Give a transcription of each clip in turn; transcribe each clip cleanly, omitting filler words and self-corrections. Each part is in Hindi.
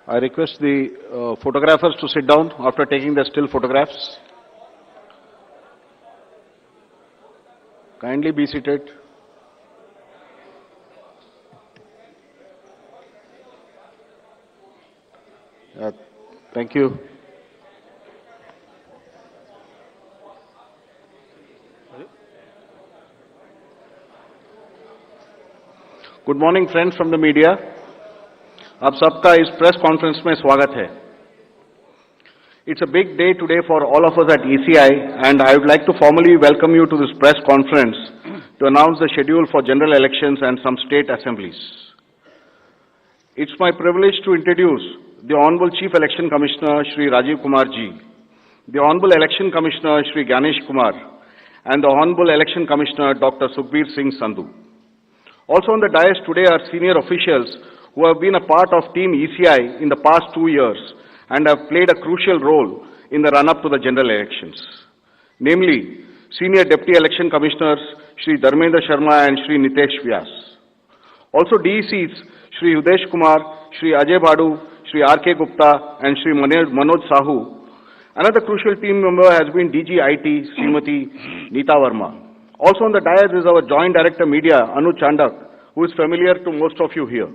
I request the photographers to sit down after taking the still photographs. Kindly be seated. Thank you. Good morning, friends from the media. आप सबका इस प्रेस कॉन्फ्रेंस में स्वागत है. It's a big day today for all of us at ECI, and I would like to formally welcome you to this press conference to announce the schedule for general elections and some state assemblies. It's my privilege to introduce the Honorable Chief Election Commissioner Shri Rajiv Kumar Ji, the Honorable Election Commissioner Shri Ganesh Kumar, and the Honorable Election Commissioner Dr. Sukhbir Singh Sandhu. Also on the dais today are senior officials who have been a part of Team ECI in the past 2 years and have played a crucial role in the run-up to the general elections. Namely, Senior Deputy Election Commissioners Shri Dharmendra Sharma and Shri Nitesh Vyas. Also DECs Shri Udesh Kumar, Shri Ajay Badu, Shri R.K. Gupta and Shri Manoj Sahu. Another crucial team member has been DG IT Srimati Neeta Verma. Also on the dais is our Joint Director Media, Anu Chandak, who is familiar to most of you here.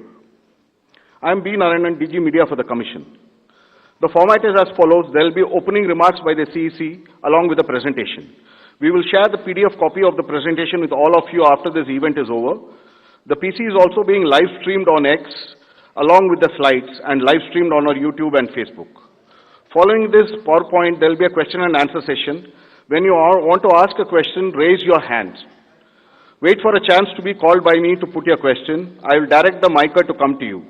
I am B. Narayanan, DG Media for the Commission. The format is as follows. There will be opening remarks by the CEC along with the presentation. We will share the PDF copy of the presentation with all of you after this event is over. The PC is also being live streamed on X along with the slides and live streamed on our YouTube and Facebook. Following this PowerPoint, there will be a question and answer session. When you want to ask a question, raise your hand. Wait for a chance to be called by me to put your question. I will direct the micer to come to you.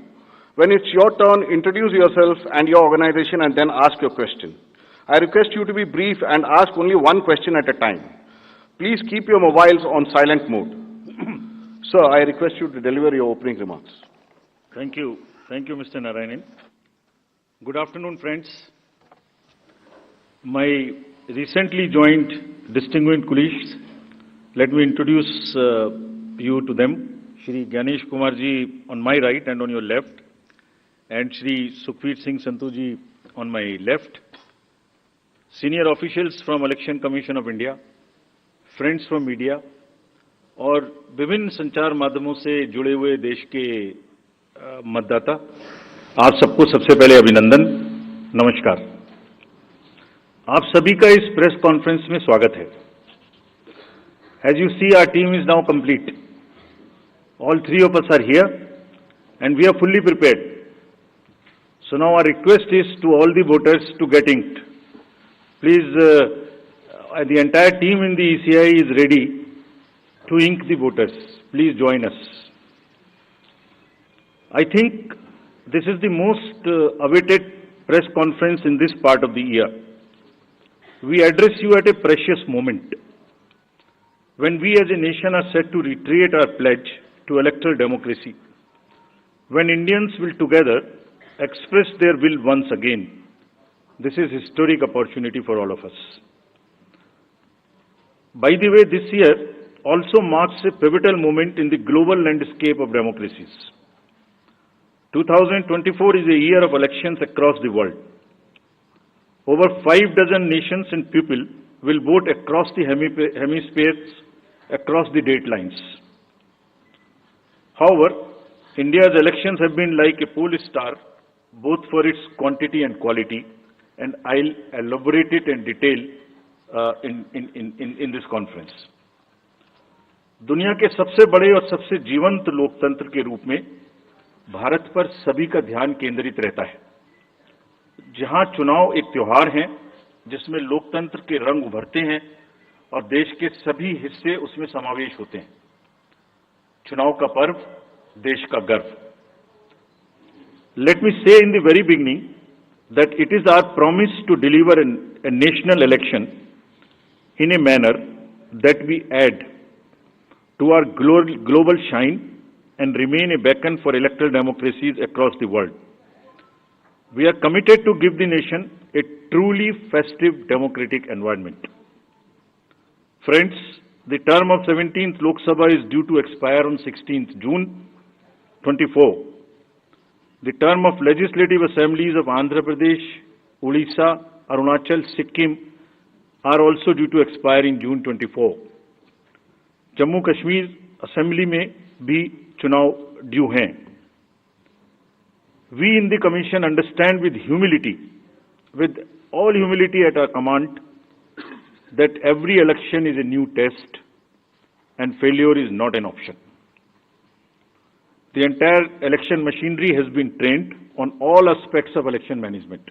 When it's your turn, introduce yourself and your organization and then ask your question. I request you to be brief and ask only one question at a time. Please keep your mobiles on silent mode. Sir, I request you to deliver your opening remarks. Thank you. Thank you, Mr. Narayanan. Good afternoon, friends. My recently joined distinguished colleagues, let me introduce you to them. Shri Ganesh Kumar ji on my right and on your left, and Shri Sukhbir Singh Sandhu ji on my left. Senior officials from Election Commission of India, friends from media, और विभिन्न संचार माध्यमों से जुड़े हुए देश के मतदाता, आप सबको सबसे पहले अभिनंदन, नमस्कार. आप सभी का इस प्रेस कॉन्फ्रेंस में स्वागत है. As you see, our team is now complete. All three of us are here and we are fully prepared. So now our request is to all the voters to get inked. Please, the entire team in the ECI is ready to ink the voters. Please join us. I think this is the most awaited press conference in this part of the year. We address you at a precious moment when we as a nation are set to reiterate our pledge to electoral democracy, when Indians will together express their will once again. This is a historic opportunity for all of us. By the way, this year also marks a pivotal moment in the global landscape of democracies. 2024 is a year of elections across the world. Over 5 dozen nations and people will vote across the hemispheres, across the date lines. However, India's elections have been like a pole star, both for its quantity and quality, and I'll elaborate it in detail in this conference. दुनिया के सबसे बड़े और सबसे जीवंत लोकतंत्र के रूप में भारत पर सभी का ध्यान केंद्रित रहता है. जहां चुनाव एक त्योहार है जिसमें लोकतंत्र के रंग उभरते हैं और देश के सभी हिस्से उसमें समावेश होते हैं. चुनाव का पर्व, देश का गर्व. Let me say in the very beginning that it is our promise to deliver a national election in a manner that we add to our global shine and remain a beacon for electoral democracies across the world. We are committed to give the nation a truly festive democratic environment. Friends, the term of 17th Lok Sabha is due to expire on 16th June 24. The term of legislative assemblies of Andhra Pradesh, Odisha, Arunachal, Sikkim are also due to expire in June 24. Jammu Kashmir assembly में भी चुनाव ड्यू हैं. We in the Commission understand with all humility at our command, that every election is a new test and failure is not an option. The entire election machinery has been trained on all aspects of election management.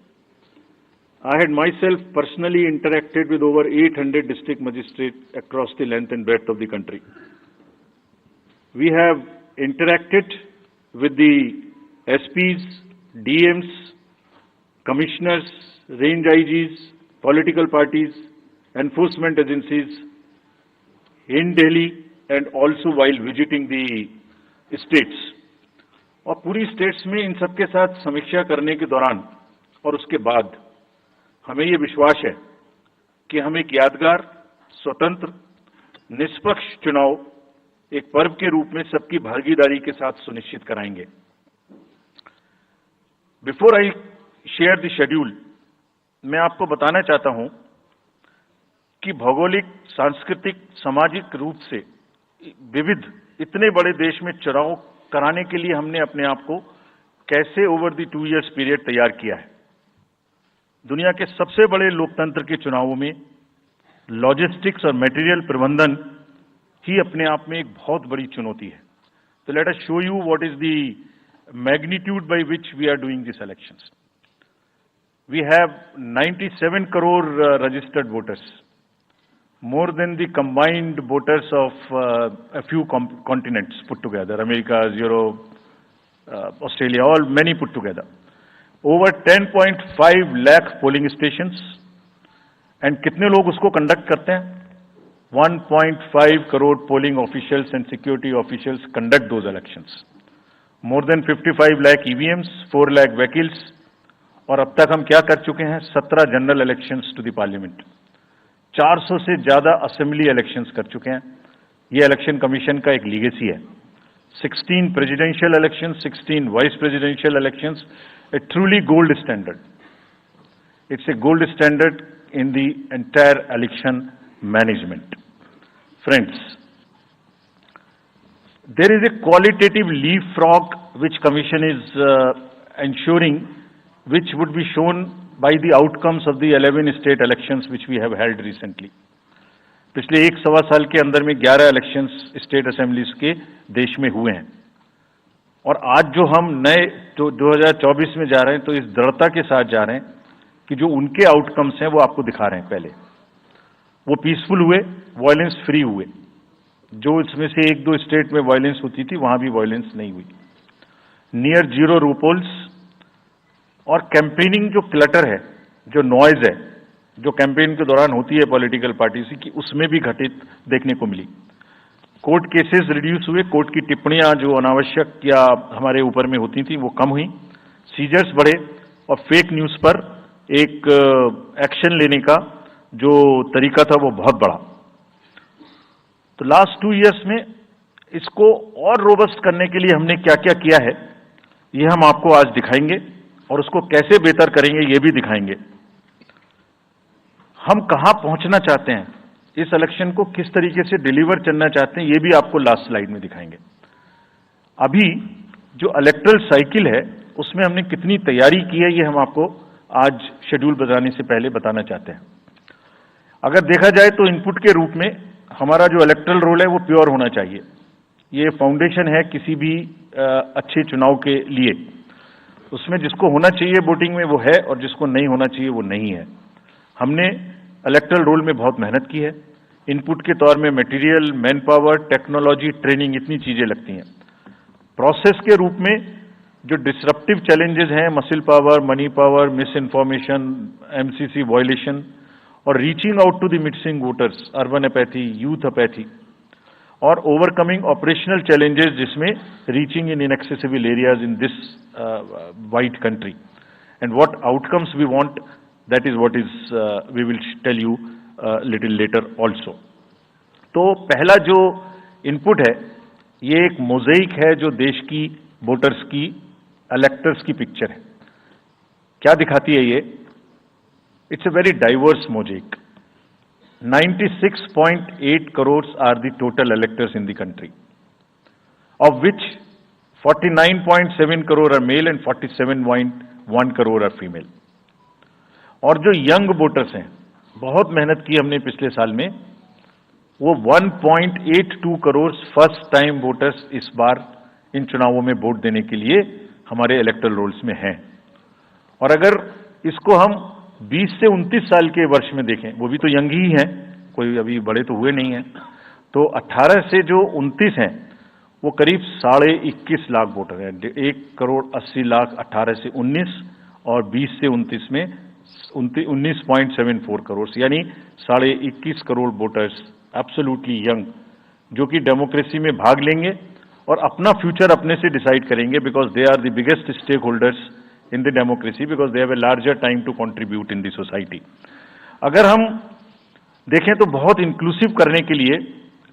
I had myself personally interacted with over 800 district magistrates across the length and breadth of the country. We have interacted with the SPs, DMs, commissioners, range IGs, political parties, enforcement agencies in Delhi and also while visiting the states. और पूरी स्टेट्स में इन सबके साथ समीक्षा करने के दौरान और उसके बाद हमें ये विश्वास है कि हम एक यादगार, स्वतंत्र, निष्पक्ष चुनाव एक पर्व के रूप में सबकी भागीदारी के साथ सुनिश्चित कराएंगे. Before I share the schedule, मैं आपको बताना चाहता हूं कि भौगोलिक, सांस्कृतिक, सामाजिक रूप से विविध इतने बड़े देश में चुनाव कराने के लिए हमने अपने आप को कैसे ओवर द 2 इयर्स पीरियड तैयार किया है. दुनिया के सबसे बड़े लोकतंत्र के चुनावों में लॉजिस्टिक्स और मटेरियल प्रबंधन ही अपने आप में एक बहुत बड़ी चुनौती है. तो let us show you what is the magnitude by which we are doing this elections. We have 97 crore registered voters, more than the combined voters of a few continents put together, America, Europe, Australia, many put together. Over 10.5 lakh polling stations, and कितने लोग उसको conduct करते हैं? 1.5 crore polling officials and security officials conduct those elections. More than 55 lakh EVMs, 4 lakh vehicles, और अब तक हम क्या कर चुके हैं? 17 general elections to the parliament, 400 से ज्यादा असेंबली इलेक्शंस कर चुके हैं. ये इलेक्शन कमीशन का एक लीगेसी है. 16 presidential elections, 16 vice presidential elections, A truly gold standard. It's a gold standard in the entire election management. Friends, there is a qualitative leapfrog which Commission is ensuring, which would be shown by the outcomes of the 11 state elections which we have held recently. पिछले 1.25 साल के अंदर में 11 इलेक्शंस स्टेट असेंबलीज के देश में हुए हैं. और आज जो हम नए 2024 में जा रहे हैं, तो इस दृढ़ता के साथ जा रहे हैं कि जो उनके आउटकम्स हैं वो आपको दिखा रहे हैं. पहले वो पीसफुल हुए, वायलेंस फ्री हुए. जो इसमें से 1-2 स्टेट में वायलेंस होती थी, वहां भी वायलेंस नहीं हुई. नियर जीरो रूपोल्स, और कैंपेनिंग जो क्लटर है, जो नॉइज है, जो कैंपेन के दौरान होती है पॉलिटिकल पार्टीज की, उसमें भी घटित देखने को मिली. कोर्ट केसेस रिड्यूस हुए. कोर्ट की टिप्पणियां जो अनावश्यक या हमारे ऊपर में होती थी वो कम हुई. सीजर्स बढ़े और फेक न्यूज पर एक एक्शन लेने का जो तरीका था वो बहुत बढ़ा. तो लास्ट 2 इयर्स में इसको और रोबस्ट करने के लिए हमने क्या क्या किया है, ये हम आपको आज दिखाएंगे, और उसको कैसे बेहतर करेंगे ये भी दिखाएंगे. हम कहां पहुंचना चाहते हैं, इस इलेक्शन को किस तरीके से डिलीवर करना चाहते हैं, ये भी आपको लास्ट स्लाइड में दिखाएंगे. अभी जो इलेक्टरल साइकिल है उसमें हमने कितनी तैयारी की है, ये हम आपको आज शेड्यूल बताने से पहले बताना चाहते हैं. अगर देखा जाए तो इनपुट के रूप में हमारा जो इलेक्टरल रोल है वो प्योर होना चाहिए. ये फाउंडेशन है किसी भी अच्छे चुनाव के लिए. उसमें जिसको होना चाहिए वोटिंग में वो है, और जिसको नहीं होना चाहिए वो नहीं है. हमने इलेक्टरल रोल में बहुत मेहनत की है. इनपुट के तौर में material, man power, technology, training, इतनी चीजें लगती हैं. प्रोसेस के रूप में जो डिसरप्टिव चैलेंजेस हैं, muscle power, money power, misinformation, MCC violation, और reaching out to the missing voters, urban apathy, youth apathy, और ओवरकमिंग ऑपरेशनल चैलेंजेस, जिसमें reaching in inaccessible areas in this wide country, and what outcomes we want, that is what is we will tell you little later also. तो पहला जो इनपुट है ये एक मोज़ेक है जो देश की वोटर्स की इलेक्टर्स की पिक्चर है। क्या दिखाती है ये? It's a very diverse mosaic. 96.8 crores are the total electors in the country, of which 49.7 crore are male and 47.1 crore are female. और जो यंग वोटर्स हैं, बहुत मेहनत की हमने पिछले साल में, वो 1.82 करोड़ फर्स्ट टाइम वोटर्स इस बार इन चुनावों में वोट देने के लिए हमारे इलेक्टोरल रोल्स में हैं। और अगर इसको हम 20 से 29 साल के वर्ष में देखें, वो भी तो यंग ही हैं, कोई अभी बड़े तो हुए नहीं हैं, तो 18 से जो 29 हैं वो करीब 21.5 लाख वोटर हैं। 1.80 करोड़ 18 से 19 और 20 से 29 में 19.74 करोड़, यानी 21.5 करोड़ वोटर्स एब्सोल्युटली यंग, जो कि डेमोक्रेसी में भाग लेंगे और अपना फ्यूचर अपने से डिसाइड करेंगे, because they are the biggest stakeholders in the democracy because they have a larger time to contribute in the society. अगर हम देखें तो बहुत इंक्लूसिव करने के लिए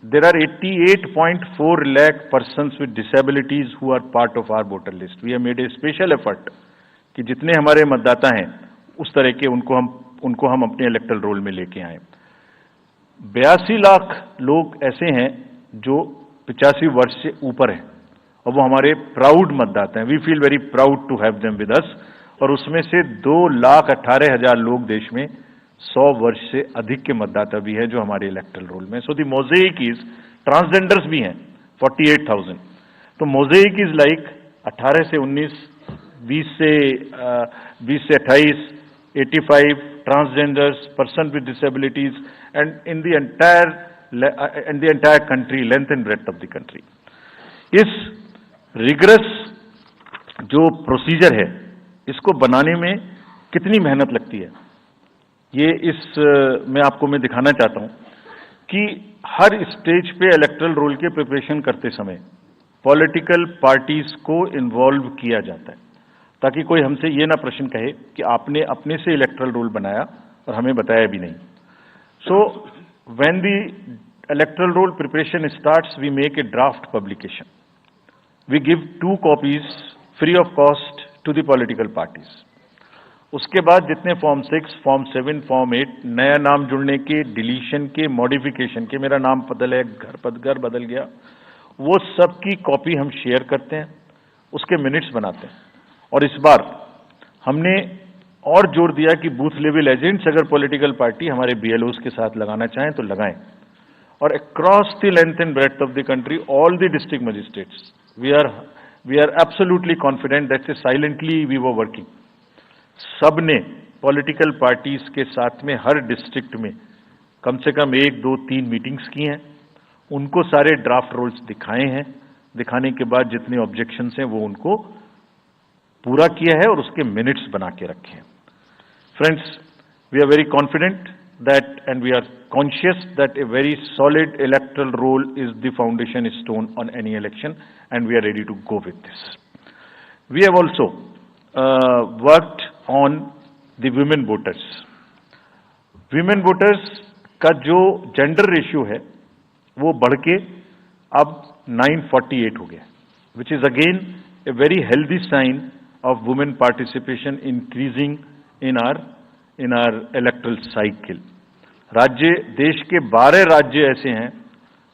there are 88.4 lakh persons with disabilities who are part of our voter list. We have made a special effort कि जितने हमारे मतदाता हैं उस तरह के उनको हम अपने इलेक्टोरल रोल में लेके आए। 82 लाख लोग ऐसे हैं जो 85 वर्ष से ऊपर हैं और वो हमारे प्राउड मतदाता हैं। We feel very proud to have them with us. और उसमें से 2,18,000 लोग देश में 100 वर्ष से अधिक के मतदाता भी हैं जो हमारे इलेक्टोरल रोल में। So the mosaic is, transgenders भी हैं 48,000। तो मोज़ेक इज लाइक 18 से 19, 20 से 28, 85 transgenders, person with disabilities, and in the entire country, length and breadth of the country. इस रिगरस जो प्रोसीजर है, इसको बनाने में कितनी मेहनत लगती है, ये मैं दिखाना चाहता हूं कि हर स्टेज पे इलेक्टोरल रोल के प्रिपरेशन करते समय पॉलिटिकल पार्टीज को इन्वॉल्व किया जाता है, ताकि कोई हमसे ये ना प्रश्न कहे कि आपने अपने से इलेक्टोरल रोल बनाया और हमें बताया भी नहीं। So when the electoral roll preparation starts, we make a draft publication. We give 2 copies free of cost to the political parties. उसके बाद जितने फॉर्म 6, फॉर्म 7, फॉर्म 8, नया नाम जुड़ने के, डिलीशन के, मॉडिफिकेशन के, मेरा नाम घर बदल गया, वो सब की कॉपी हम शेयर करते हैं, उसके मिनट्स बनाते हैं। और इस बार हमने और जोर दिया कि बूथ लेवल एजेंट्स अगर पॉलिटिकल पार्टी हमारे BLOs के साथ लगाना चाहें तो लगाएं। और across the length and breadth of the country, all the district magistrates, we are absolutely confident that silently we were working. सबने पॉलिटिकल पार्टीज के साथ में हर डिस्ट्रिक्ट में कम से कम 1, 2, 3 मीटिंग्स की हैं, उनको सारे ड्राफ्ट रोल्स दिखाए हैं, दिखाने के बाद जितने ऑब्जेक्शंस हैं वो उनको पूरा किया है और उसके मिनट्स बना के रखे हैं। Friends, we are very confident that, and we are conscious that a very solid electoral roll is the foundation stone on any election, and we are ready to go with this. We have also worked on the women voters. Women voters का जो gender ratio है वो बढ़ के अब 948 हो गया, which is again a very healthy sign of women participation increasing in our electoral cycle. राज्य, देश के 12 राज्य ऐसे हैं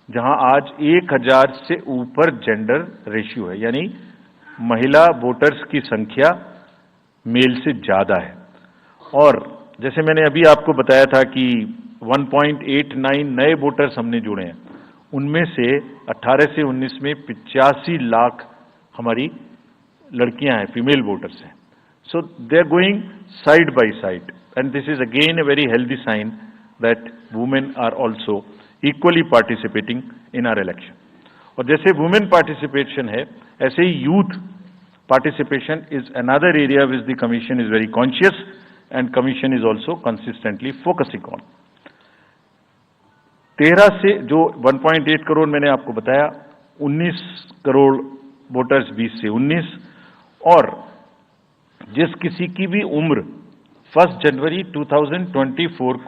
जहां आज 1000 से ऊपर जेंडर रेशियो है, यानी महिला वोटर्स की संख्या मेल से ज्यादा है। और जैसे मैंने अभी आपको बताया था कि 1.89 नए वोटर्स हमने जुड़े हैं, उनमें से 18 से 19 में 85 लाख हमारी लड़कियां हैं, फीमेल वोटर्स हैं। So they are going side by side, and this is again a very healthy sign that women are also equally participating in our election. और जैसे women participation है, ऐसे ही youth participation is another area which the commission is very conscious and commission is also consistently focusing on. 13 से जो 1.8 करोड़ मैंने आपको बताया, 19 करोड़ वोटर्स 20 से 19, और जिस किसी की भी उम्र 1 जनवरी 2024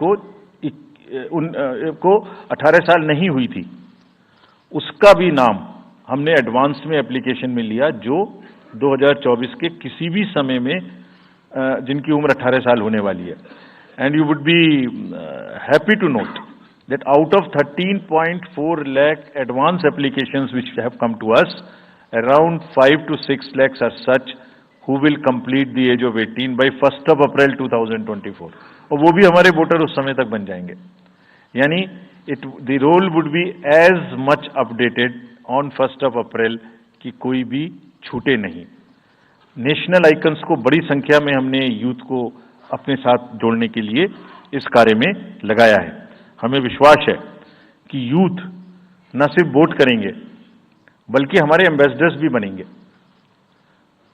को 18 साल नहीं हुई थी, उसका भी नाम हमने एडवांस में एप्लीकेशन में लिया, जो 2024 के किसी भी समय में जिनकी उम्र 18 साल होने वाली है. And you would be happy to note that out of 13.4 lakh advance applications which have come to us, around 5 to 6 lakhs are such who will complete the age of 18 by 1st of April 2024. और वो भी हमारे वोटर उस समय तक बन जाएंगे. यानी the roll would be as much updated on 1st of April कि कोई भी छूटे नहीं. नेशनल आइकन्स को बड़ी संख्या में हमने यूथ को अपने साथ जोड़ने के लिए इस कार्य में लगाया है. हमें विश्वास है कि यूथ न सिर्फ वोट करेंगे बल्कि हमारे एम्बेसडर्स भी बनेंगे.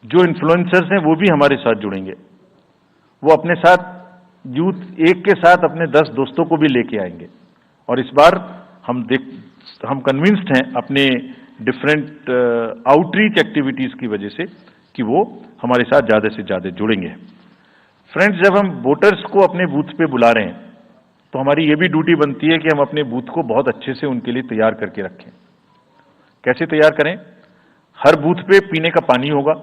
जो इन्फ्लुएंसर्स हैं वो भी हमारे साथ जुड़ेंगे. वो अपने साथ यूथ एक के साथ अपने 10 दोस्तों को भी लेके आएंगे. और इस बार हम कन्विंस्ड हैं अपने डिफरेंट आउटरीच एक्टिविटीज की वजह से कि वो हमारे साथ ज्यादा से ज्यादा जुड़ेंगे. फ्रेंड्स, जब हम वोटर्स को अपने बूथ पे बुला रहे हैं तो हमारी ये भी ड्यूटी बनती है कि हम अपने बूथ को बहुत अच्छे से उनके लिए तैयार करके रखें. कैसे तैयार करें? हर बूथ पे पीने का पानी होगा,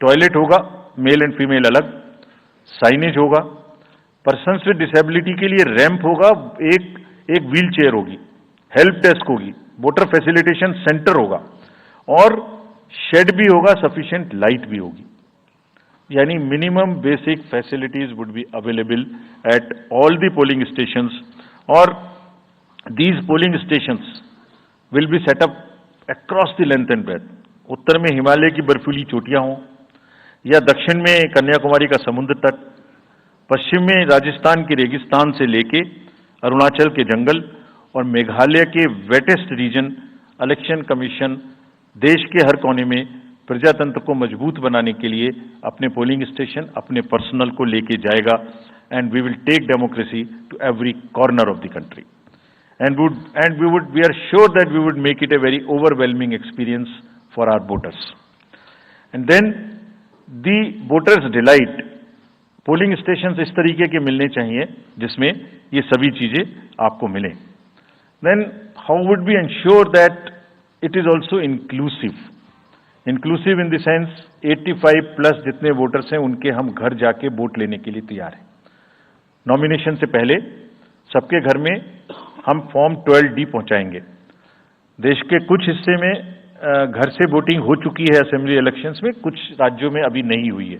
टॉयलेट होगा, मेल एंड फीमेल अलग, साइनेज होगा, पर्सन्स विद डिसेबिलिटी के लिए रैंप होगा, एक व्हील चेयर होगी, हेल्प डेस्क होगी, वोटर फैसिलिटेशन सेंटर होगा और शेड भी होगा, सफिशिएंट लाइट भी होगी. यानी minimum basic facilities would be available at all the polling stations. और these polling stations will be set up across the length and breadth. उत्तर में हिमालय की बर्फीली चोटियां हों या दक्षिण में कन्याकुमारी का समुद्र तट, पश्चिम में राजस्थान के रेगिस्तान से लेके अरुणाचल के जंगल और मेघालय के वेटेस्ट रीजन. इलेक्शन कमीशन देश के हर कोने में प्रजातंत्र को मजबूत बनाने के लिए अपने पोलिंग स्टेशन, अपने पर्सनल को लेके जाएगा. And we will take democracy to every corner of the country. We are sure that we would make it a very overwhelming experience for our voters. And then the voters delight. Polling station इस तरीके के मिलने चाहिए जिसमें ये सभी चीजें आपको मिलें. Then how would we ensure that it is also inclusive? Inclusive in the sense 85 plus जितने वोटर्स हैं उनके हम घर जाके वोट लेने के लिए तैयार हैं. नॉमिनेशन से पहले सबके घर में हम फॉर्म 12D पहुंचाएंगे. देश के कुछ हिस्से में घर से वोटिंग हो चुकी है असेंबली इलेक्शंस में, कुछ राज्यों में अभी नहीं हुई है.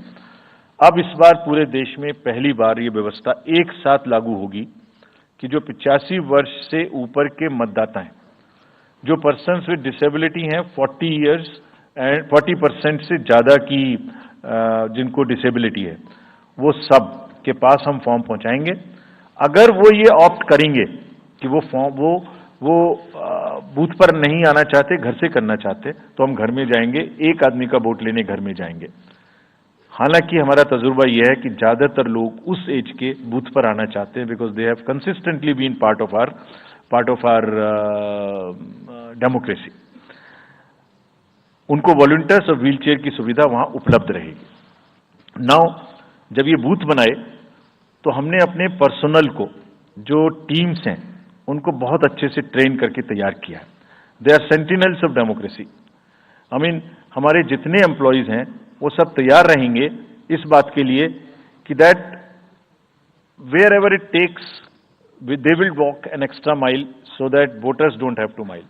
अब इस बार पूरे देश में पहली बार ये व्यवस्था एक साथ लागू होगी कि जो 85 वर्ष से ऊपर के मतदाता हैं, जो पर्सन्स विद डिसेबिलिटी हैं, 40 इयर्स एंड 40% से ज्यादा की जिनको डिसेबिलिटी है, वो सब के पास हम फॉर्म पहुंचाएंगे. अगर वो ये ऑप्ट करेंगे कि वो बूथ पर नहीं आना चाहते, घर से करना चाहते, तो हम घर में जाएंगे, एक आदमी का वोट लेने घर में जाएंगे. हालांकि हमारा तजुर्बा यह है कि ज्यादातर लोग उस एज के बूथ पर आना चाहते हैं because they have consistently been part of our democracy. उनको वॉलंटियर्स और व्हील चेयर की सुविधा वहां उपलब्ध रहेगी. नाउ जब ये बूथ बनाए तो हमने अपने पर्सनल को, जो टीम्स हैं, उनको बहुत अच्छे से ट्रेन करके तैयार किया है. They are sentinels of democracy. हमारे जितने एम्प्लॉयज हैं वो सब तैयार रहेंगे इस बात के लिए कि that wherever it takes they will walk an extra mile so that voters don't have to mile.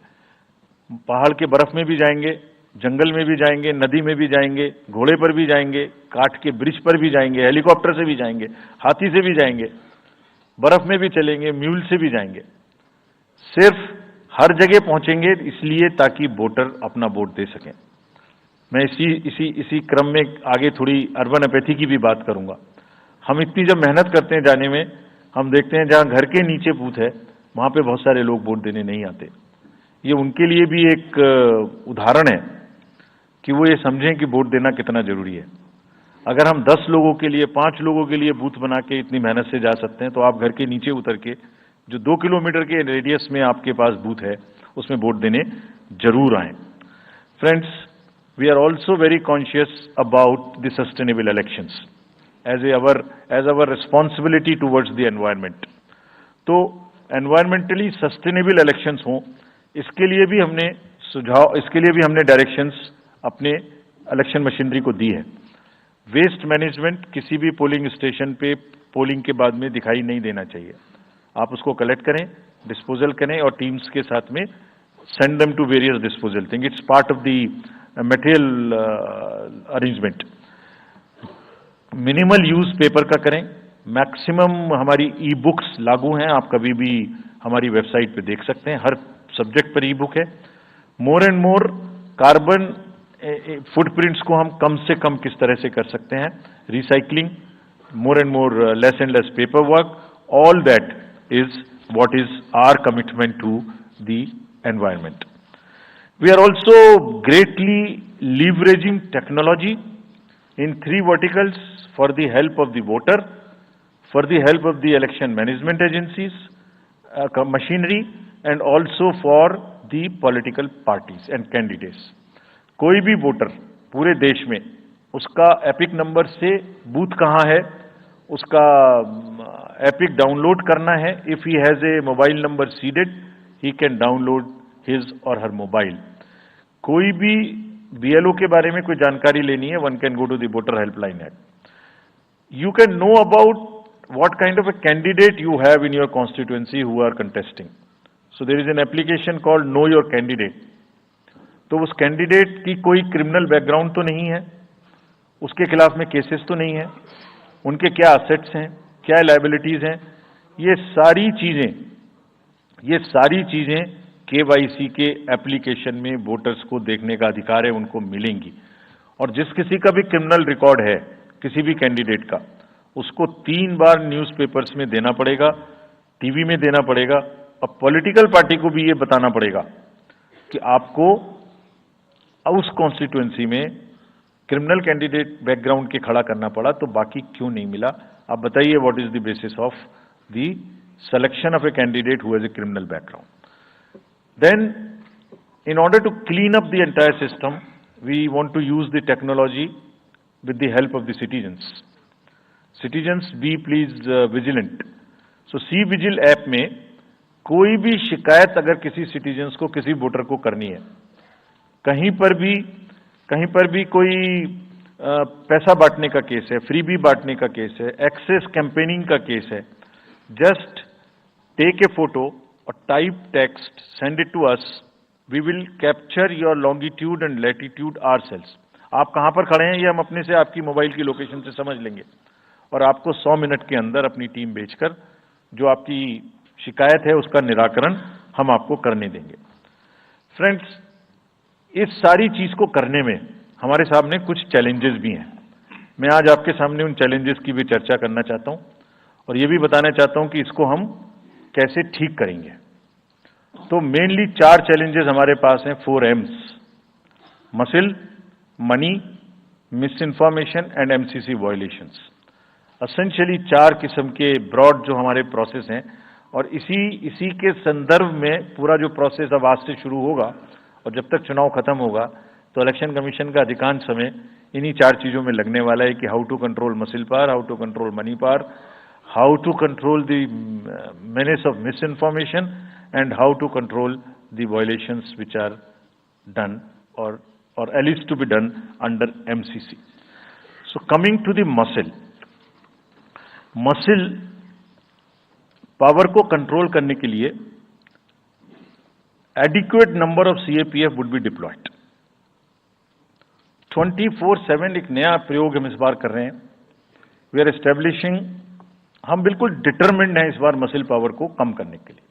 पहाड़ के बर्फ में भी जाएंगे, जंगल में भी जाएंगे, नदी में भी जाएंगे, घोड़े पर भी जाएंगे, काठ के ब्रिज पर भी जाएंगे, हेलीकॉप्टर से भी जाएंगे, हाथी से भी जाएंगे, बर्फ में भी चलेंगे, म्यूल से भी जाएंगे. सिर्फ हर जगह पहुंचेंगे इसलिए ताकि वोटर अपना वोट दे सकें. मैं इसी क्रम में आगे थोड़ी अर्बन एपैथी की भी बात करूंगा. हम इतनी जब मेहनत करते हैं जाने में, हम देखते हैं जहां घर के नीचे बूथ है वहां पे बहुत सारे लोग वोट देने नहीं आते. ये उनके लिए भी एक उदाहरण है कि वो ये समझें कि वोट देना कितना जरूरी है. अगर हम 10 लोगों के लिए, 5 लोगों के लिए बूथ बना के इतनी मेहनत से जा सकते हैं, तो आप घर के नीचे उतर के जो 2 किलोमीटर के रेडियस में आपके पास बूथ है उसमें वोट देने जरूर आए. Friends, we are also very conscious about the sustainable elections as our responsibility towards the environment. तो environmentally sustainable elections हों, इसके लिए भी हमने डायरेक्शंस अपने इलेक्शन मशीनरी को दी है। वेस्ट मैनेजमेंट किसी भी पोलिंग स्टेशन पे पोलिंग के बाद में दिखाई नहीं देना चाहिए। आप उसको कलेक्ट करें, डिस्पोजल करें और टीम्स के साथ में send them to various disposal thing. It's part of the material arrangement. Minimal use paper का करें। मैक्सिमम हमारी ई बुक्स लागू हैं, आप कभी भी हमारी वेबसाइट पे देख सकते हैं, हर सब्जेक्ट पर ई बुक है। More and more carbon footprints को हम कम से कम किस तरह से कर सकते हैं, recycling, more and more less and less paper work, all that is what is our commitment to the environment. We are also greatly leveraging technology in three verticals for the help of the voter, for the help of the election management agencies, machinery, and also for the political parties and candidates. कोई भी वोटर पूरे देश में उसका एपिक नंबर से बूथ कहाँ है, उसका एपिक डाउनलोड करना है। If he has a mobile number seeded, he can download his और हर मोबाइल। कोई भी बीएलओ के बारे में कोई जानकारी लेनी है, one can go to the voter helpline app. You can know about what kind of a candidate you have in your constituency who are contesting. So there is an application called Know Your Candidate. तो उस कैंडिडेट की कोई क्रिमिनल बैकग्राउंड तो नहीं है, उसके खिलाफ में केसेस तो नहीं है, उनके क्या असेट्स हैं, क्या लायबिलिटीज हैं, ये सारी चीजें केवाईसी के एप्लीकेशन में वोटर्स को देखने का अधिकार है, उनको मिलेंगी। और जिस किसी का भी क्रिमिनल रिकॉर्ड है किसी भी कैंडिडेट का, उसको 3 बार न्यूज़पेपर्स में देना पड़ेगा, टीवी में देना पड़ेगा, और पॉलिटिकल पार्टी को भी ये बताना पड़ेगा कि आपको उस कॉन्स्टिट्यूएंसी में क्रिमिनल कैंडिडेट बैकग्राउंड के खड़ा करना पड़ा, तो बाकी क्यों नहीं मिला। आप बताइए, what is the basis of the selection of a candidate who has a criminal background. Then in order to clean up the entire system, we want to use the technology with the help of the citizens. Citizens be please vigilant. So cVIGIL app में कोई भी शिकायत अगर किसी सिटीजन्स को, किसी वोटर को करनी है, कहीं पर भी कोई पैसा बांटने का केस है, फ्रीबी बांटने का केस है, एक्सेस कैंपेनिंग का केस है, जस्ट टेक ए फोटो और type text, send it to us, we will capture your longitude and latitude ourselves. आप कहां पर खड़े हैं ये हम अपने से आपकी मोबाइल की लोकेशन से समझ लेंगे, और आपको 100 मिनट के अंदर अपनी टीम भेजकर जो आपकी शिकायत है उसका निराकरण हम आपको करने देंगे। फ्रेंड्स, इस सारी चीज को करने में हमारे सामने कुछ चैलेंजेस भी हैं। मैं आज आपके सामने उन चैलेंजेस की भी चर्चा करना चाहता हूं, और ये भी बताना चाहता हूं कि इसको हम कैसे ठीक करेंगे। तो मेनली 4 चैलेंजेस हमारे पास हैं, 4 M's: muscle, money, miss information and MCC violations. Essentially 4 किस्म के ब्रॉड जो हमारे प्रोसेस हैं, और इसी के संदर्भ में पूरा जो प्रोसेस अब आज से शुरू होगा और जब तक चुनाव खत्म होगा, तो इलेक्शन कमीशन का अधिकांश समय इन्हीं 4 चीजों में लगने वाला है कि how to control muscle power, how to control money power, how to control the menace of misinformation, and how to control the violations which are done और alleged to be done under MCC. So coming to the muscle power को कंट्रोल करने के लिए adequate number of CAPF would be deployed. 24/7 एक नया प्रयोग हम इस बार कर रहे हैं। We are establishing, हम बिल्कुल डिटरमिन्ड हैं इस बार मसिल पावर को कम करने के लिए।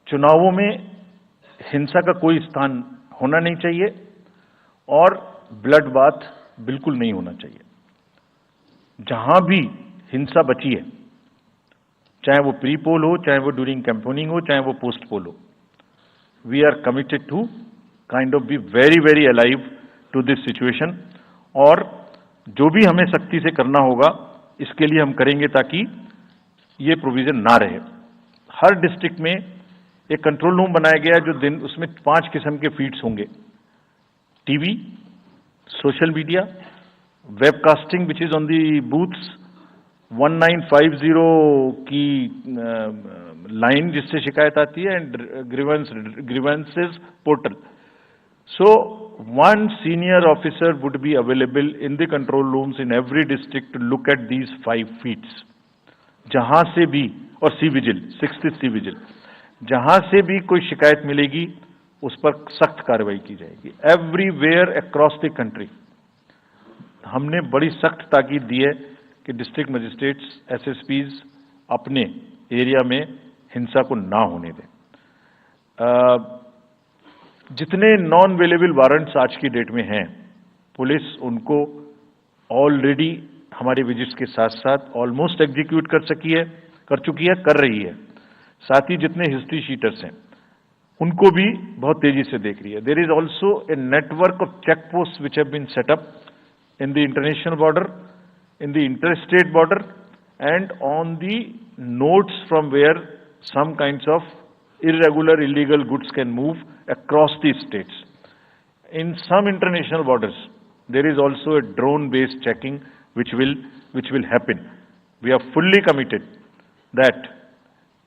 चुनावों में हिंसा का कोई स्थान होना नहीं चाहिए और ब्लड बाथ बिल्कुल नहीं होना चाहिए। जहां भी हिंसा बची है, चाहे वो प्री पोल हो, चाहे वो ड्यूरिंग कैंपेनिंग हो, चाहे वो पोस्ट पोल हो, we are committed to kind of be very very alive to this situation, और जो भी हमें सख्ती से करना होगा इसके लिए हम करेंगे ताकि ये प्रोविजन ना रहे। हर डिस्ट्रिक्ट में एक कंट्रोल रूम बनाया गया है, जो दिन उसमें 5 किस्म के फीड्स होंगे: TV, social media, webcasting which is on the booths, 1950 की लाइन जिससे शिकायत आती है, and grievances portal. So one senior officer would be available in the control rooms in every district to look at these 5 feats. जहां से भी, और C vigil, 6th C vigil, जहां से भी कोई शिकायत मिलेगी उस पर सख्त कार्रवाई की जाएगी। एवरीवेयर अक्रॉस द कंट्री हमने बड़ी सख्त ताकीद दी है कि डिस्ट्रिक्ट मजिस्ट्रेट्स, एसएसपीज अपने एरिया में हिंसा को ना होने दें। जितने नॉन अवेलेबल वारंट्स आज की डेट में हैं, पुलिस उनको ऑलरेडी हमारे विजिट्स के साथ साथ ऑलमोस्ट एग्जीक्यूट कर चुकी है, कर रही है। साथ ही जितने हिस्ट्री शीटर्स हैं उनको भी बहुत तेजी से देख रही है। There is also a network of check post which have been set up in the international border, in the interstate border, and on the nodes from where some kinds of irregular, illegal goods can move across the states. In some international borders, there is also a drone-based checking which will happen. We are fully committed that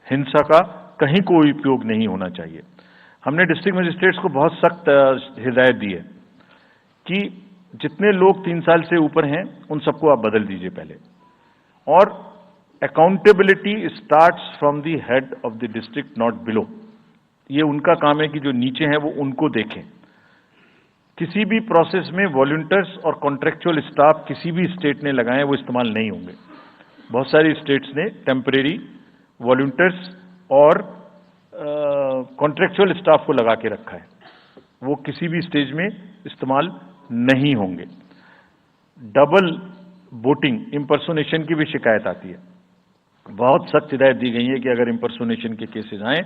हिंसा का कहीं कोई उपयोग नहीं होना चाहिए। हमने डिस्ट्रिक्ट मजिस्ट्रेट्स को बहुत सख्त हिदायत दी है कि जितने लोग 3 साल से ऊपर हैं उन सबको आप बदल दीजिए पहले, और accountability starts from the head of the district, not below. ये उनका काम है कि जो नीचे हैं वो उनको देखें। किसी भी प्रोसेस में वॉलंटियर्स और कॉन्ट्रेक्चुअल स्टाफ किसी भी स्टेट ने लगाए वो इस्तेमाल नहीं होंगे। बहुत सारी स्टेट्स ने टेम्परेरी वॉलंटियर्स और कॉन्ट्रेक्चुअल स्टाफ को लगा के रखा है, वो किसी भी स्टेज में इस्तेमाल नहीं होंगे। डबल वोटिंग, इंपर्सोनेशन की भी शिकायत आती है। बहुत सख्त हिदायत दी गई है कि अगर इंपर्सोनेशन के केसेस आए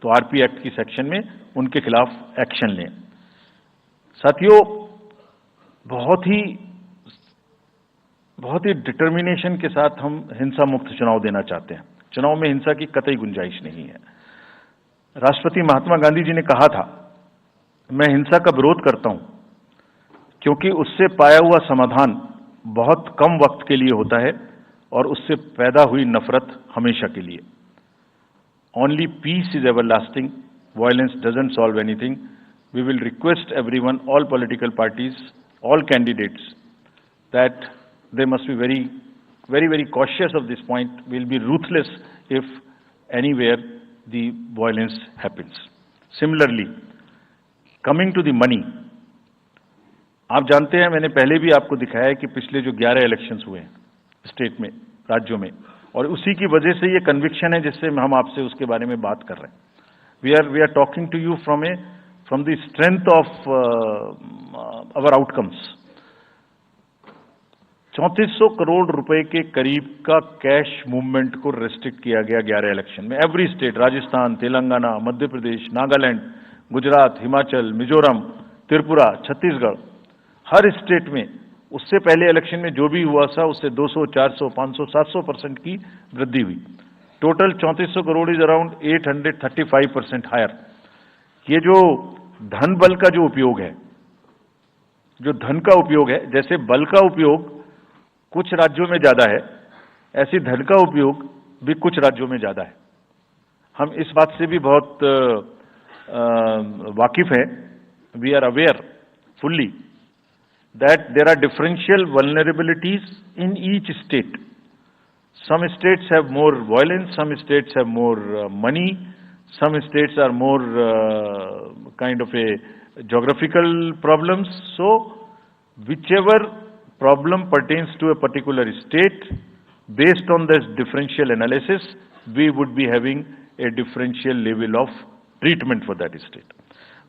तो आरपी एक्ट की सेक्शन में उनके खिलाफ एक्शन लें। साथियों, बहुत ही डिटर्मिनेशन के साथ हम हिंसा मुक्त चुनाव देना चाहते हैं। चुनाव में हिंसा की कतई गुंजाइश नहीं है। राष्ट्रपति महात्मा गांधी जी ने कहा था, मैं हिंसा का विरोध करता हूं क्योंकि उससे पाया हुआ समाधान बहुत कम वक्त के लिए होता है और उससे पैदा हुई नफरत हमेशा के लिए। Only peace is everlasting, violence doesn't solve anything. We will request everyone, all political parties, all candidates, that they must be very cautious of this point. We'll be ruthless if anywhere the violence happens. Similarly, coming to the money, आप जानते हैं, मैंने पहले भी आपको दिखाया है कि पिछले जो 11 इलेक्शंस हुए हैं स्टेट में, राज्यों में, और उसी की वजह से ये कन्विक्शन है जिससे हम आपसे उसके बारे में बात कर रहे हैं। We are talking to you from the strength of our outcomes. 3400 crore रुपए के करीब का कैश मूवमेंट को रेस्ट्रिक्ट किया गया 11 इलेक्शन में। एवरी स्टेट, राजस्थान, तेलंगाना, मध्य प्रदेश, नागालैंड, गुजरात, हिमाचल, मिजोरम, त्रिपुरा, छत्तीसगढ़, हर स्टेट में उससे पहले इलेक्शन में जो भी हुआ था उससे 200, 400, 500, 700% की वृद्धि हुई। Total 3400 crore is around 835% higher. ये जो धन बल का जो उपयोग है, जो धन का उपयोग है, जैसे बल का उपयोग कुछ राज्यों में ज्यादा है, ऐसी धन का उपयोग भी कुछ राज्यों में ज्यादा है। हम इस बात से भी बहुत वाकिफ हैं। We are aware fully that there are differential vulnerabilities in each state. Some states have more violence, some states have more money, some states are more kind of a geographical problems. So whichever problem pertains to a particular state, based on this differential analysis, we would be having a differential level of treatment for that state.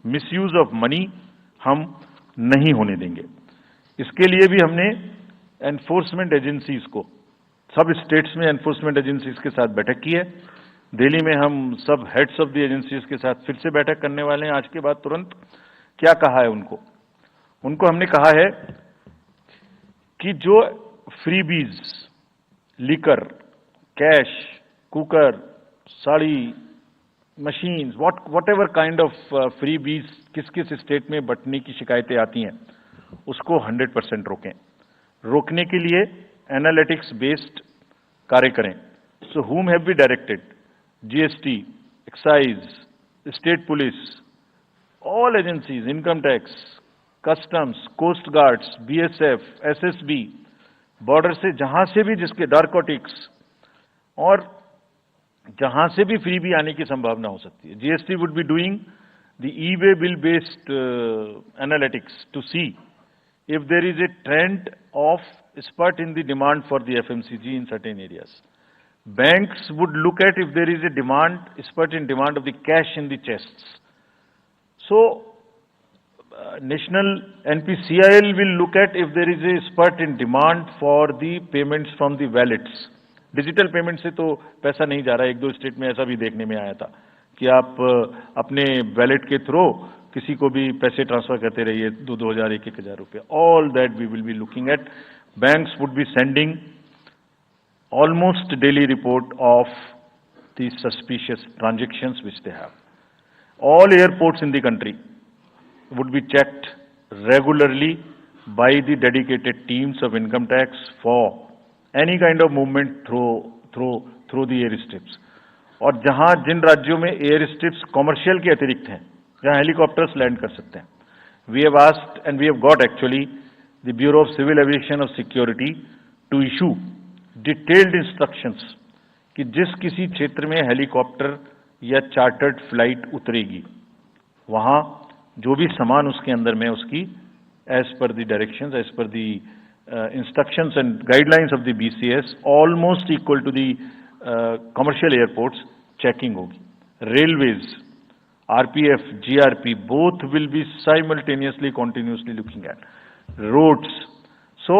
Misuse of money हम नहीं होने देंगे। इसके लिए भी हमने एनफोर्समेंट एजेंसीज को, सब स्टेट्स में एनफोर्समेंट एजेंसीज के साथ बैठक की है। दिल्ली में हम सब हेड्स ऑफ द एजेंसीज के साथ फिर से बैठक करने वाले हैं आज के बाद तुरंत। क्या कहा है उनको हमने कहा है कि जो freebies, liquor, cash, cooker, sari, machines, what ever kind of freebies किस किस स्टेट में बंटने की शिकायतें आती हैं, उसको 100% रोकें। रोकने के लिए एनालिटिक्स बेस्ड कार्य करें। So whom have we directed? GST, excise, state police, all agencies, income tax, customs, coast guards, BSF, SSB, border से जहां से भी जिसके नारकोटिक्स और जहां से भी फ्री भी आने की संभावना हो सकती है. GST would be doing the e way bill based analytics to see if there is a trend of spurt in the demand for the FMCG in certain areas. Banks would look at if there is a spurt in demand of the cash in the chests. So, National NPCIL will look at if there is a spurt in demand for the payments from the wallets. Digital payment से तो पैसा नहीं जा रहा है. एक दो स्टेट में ऐसा भी देखने में आया था कि आप अपने वैलेट के थ्रू किसी को भी पैसे ट्रांसफर करते रहिए, 2,000, 1,000 रुपये. All that we will be looking at. Banks would be sending almost daily report of the suspicious transactions which they have. All airports in the country would be checked regularly by the dedicated teams of income tax for any kind of movement through the airstrips. और जहां जिन राज्यों में एयर स्ट्रिप्स कॉमर्शियल के अतिरिक्त हैं, जहां हेलीकॉप्टर्स लैंड कर सकते हैं, we have asked and we have got actually the bureau of civil aviation of security to issue detailed instructions कि जिस किसी क्षेत्र में हेलीकॉप्टर या चार्टर्ड फ्लाइट उतरेगी, वहां जो भी सामान उसके अंदर में उसकी as per the directions, as per the instructions and guidelines of the BCS, almost equal to the commercial airports, checking होगी. Railways, RPF, GRP, both will be simultaneously, continuously looking at. Roads. So,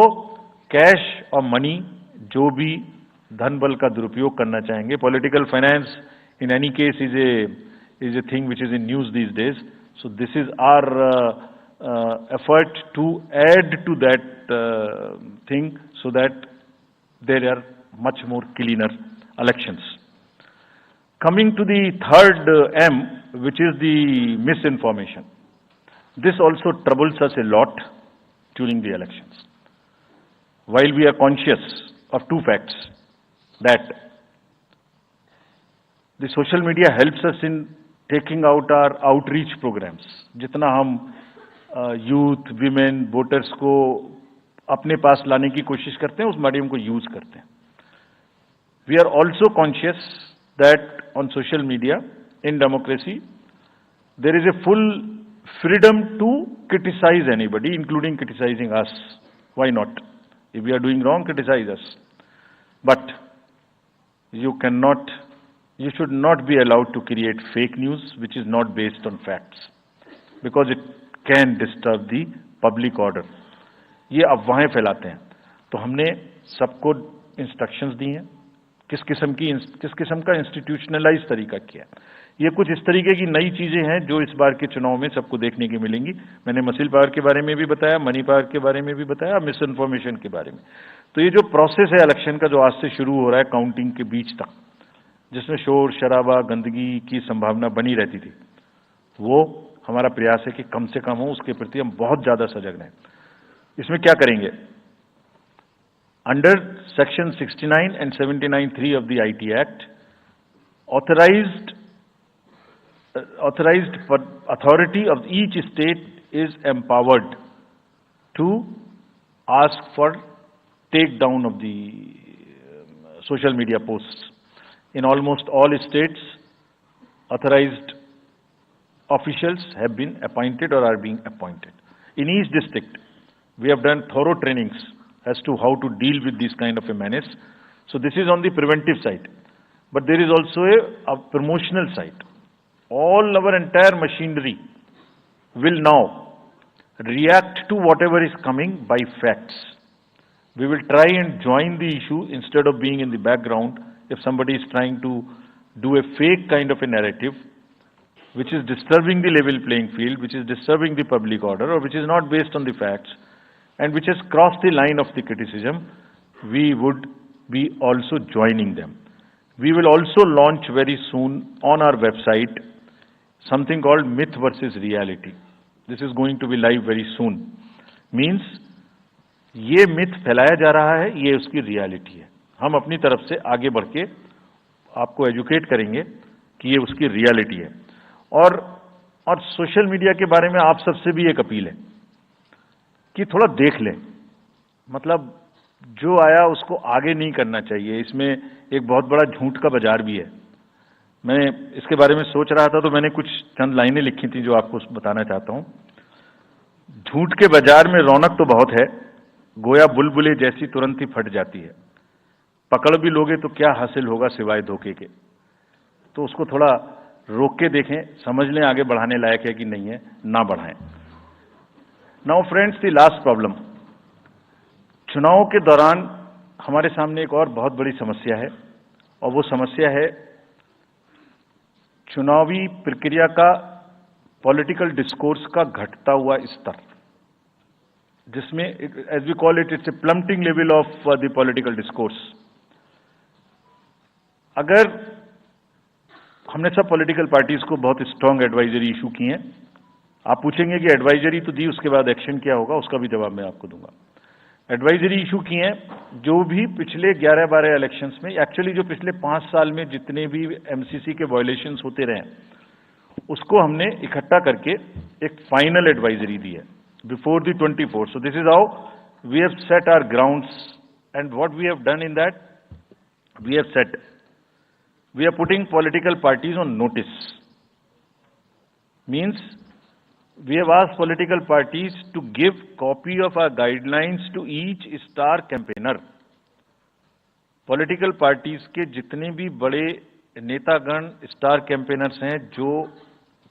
cash or money, जो भी धन बल का दुरुपयोग करना चाहेंगे, political finance in any case is a thing which is in news these days. So this is our effort to add to that thing so that there are much more cleaner elections. Coming to the third M, which is the misinformation. This also troubles us a lot during the elections. While we are conscious of two facts, that the social media helps us in taking out our outreach programs. जितना हम यूथ, विमेन, वोटर्स को अपने पास लाने की कोशिश करते हैं, उस मीडियम को यूज करते हैं. We are also conscious that on social media, in democracy, there is a full freedom to criticize anybody, including criticizing us. Why not? If we are doing wrong, criticize us. But you should not be allowed to create fake news which is not based on facts, because it can disturb the public order. ये अफवाहें फैलाते हैं. तो हमने सबको इंस्ट्रक्शंस दी हैं किस किस्म का इंस्टीट्यूशनलाइज तरीका किया. ये कुछ इस तरीके की नई चीजें हैं जो इस बार के चुनाव में सबको देखने की मिलेंगी. मैंने मसिल पावर के बारे में भी बताया, मनी पावर के बारे में भी बताया, मिस इन्फॉर्मेशन के बारे में. तो ये जो प्रोसेस है इलेक्शन का, जो आज से शुरू हो रहा है काउंटिंग के बीच तक, जिसमें शोर शराबा गंदगी की संभावना बनी रहती थी, वो हमारा प्रयास है कि कम से कम हो. उसके प्रति हम बहुत ज्यादा सजग रहें. इसमें क्या करेंगे? Under section 69 and 79(3) of the IT Act, authorized authority of each state is empowered to ask for takedown of the social media posts. In almost all states, authorized officials have been appointed or are being appointed. In each district, we have done thorough trainings as to how to deal with this kind of a menace. So this is on the preventive side. But there is also a promotional side. All our entire machinery will now react to whatever is coming by facts. We will try and join the issue instead of being in the background. If somebody is trying to do a fake kind of a narrative, which is disturbing the level playing field, which is disturbing the public order, or which is not based on the facts, and which has crossed the line of the criticism, we would be also joining them. We will also launch very soon on our website something called myth versus reality. This is going to be live very soon. Means, ये myth फैलाया जा रहा है, ये उसकी reality है. हम अपनी तरफ से आगे बढ़ के आपको educate करेंगे कि ये उसकी reality है. और सोशल मीडिया के बारे में आप सबसे भी एक अपील है कि थोड़ा देख लें, मतलब जो आया उसको आगे नहीं करना चाहिए। इसमें एक बहुत बड़ा झूठ का बाजार भी है। मैं इसके बारे में सोच रहा था तो मैंने कुछ चंद लाइनें लिखी थी जो आपको बताना चाहता हूं। झूठ के बाजार में रौनक तो बहुत है, गोया बुलबुले जैसी तुरंत ही फट जाती है। पकड़ भी लोगे तो क्या हासिल होगा सिवाय धोखे के। तो उसको थोड़ा रोक के देखें, समझ लें आगे बढ़ाने लायक है कि नहीं है, ना बढ़ाएं। Now friends, the last problem, चुनाव के दौरान हमारे सामने एक और बहुत बड़ी समस्या है, और वो समस्या है चुनावी प्रक्रिया का, पॉलिटिकल डिस्कोर्स का घटता हुआ स्तर, जिसमें as we call it, it's a plummeting level of the political discourse. अगर हमने सब पॉलिटिकल पार्टीज को बहुत स्ट्रांग एडवाइजरी इशू की हैं, आप पूछेंगे कि एडवाइजरी तो दी, उसके बाद एक्शन क्या होगा, उसका भी जवाब मैं आपको दूंगा। एडवाइजरी इशू की हैं, जो भी पिछले 11-12 इलेक्शंस में, एक्चुअली जो पिछले 5 साल में जितने भी एमसीसी के वायलेशंस होते रहे, उसको हमने इकट्ठा करके एक फाइनल एडवाइजरी दी है before the 24th। So this is how we have set our grounds, and what we have done in that, we have set, we are putting political parties on notice. Means we have asked political parties to give copy of our guidelines to each star campaigner. Political parties के जितने भी बड़े नेतागण स्टार कैंपेनर्स हैं जो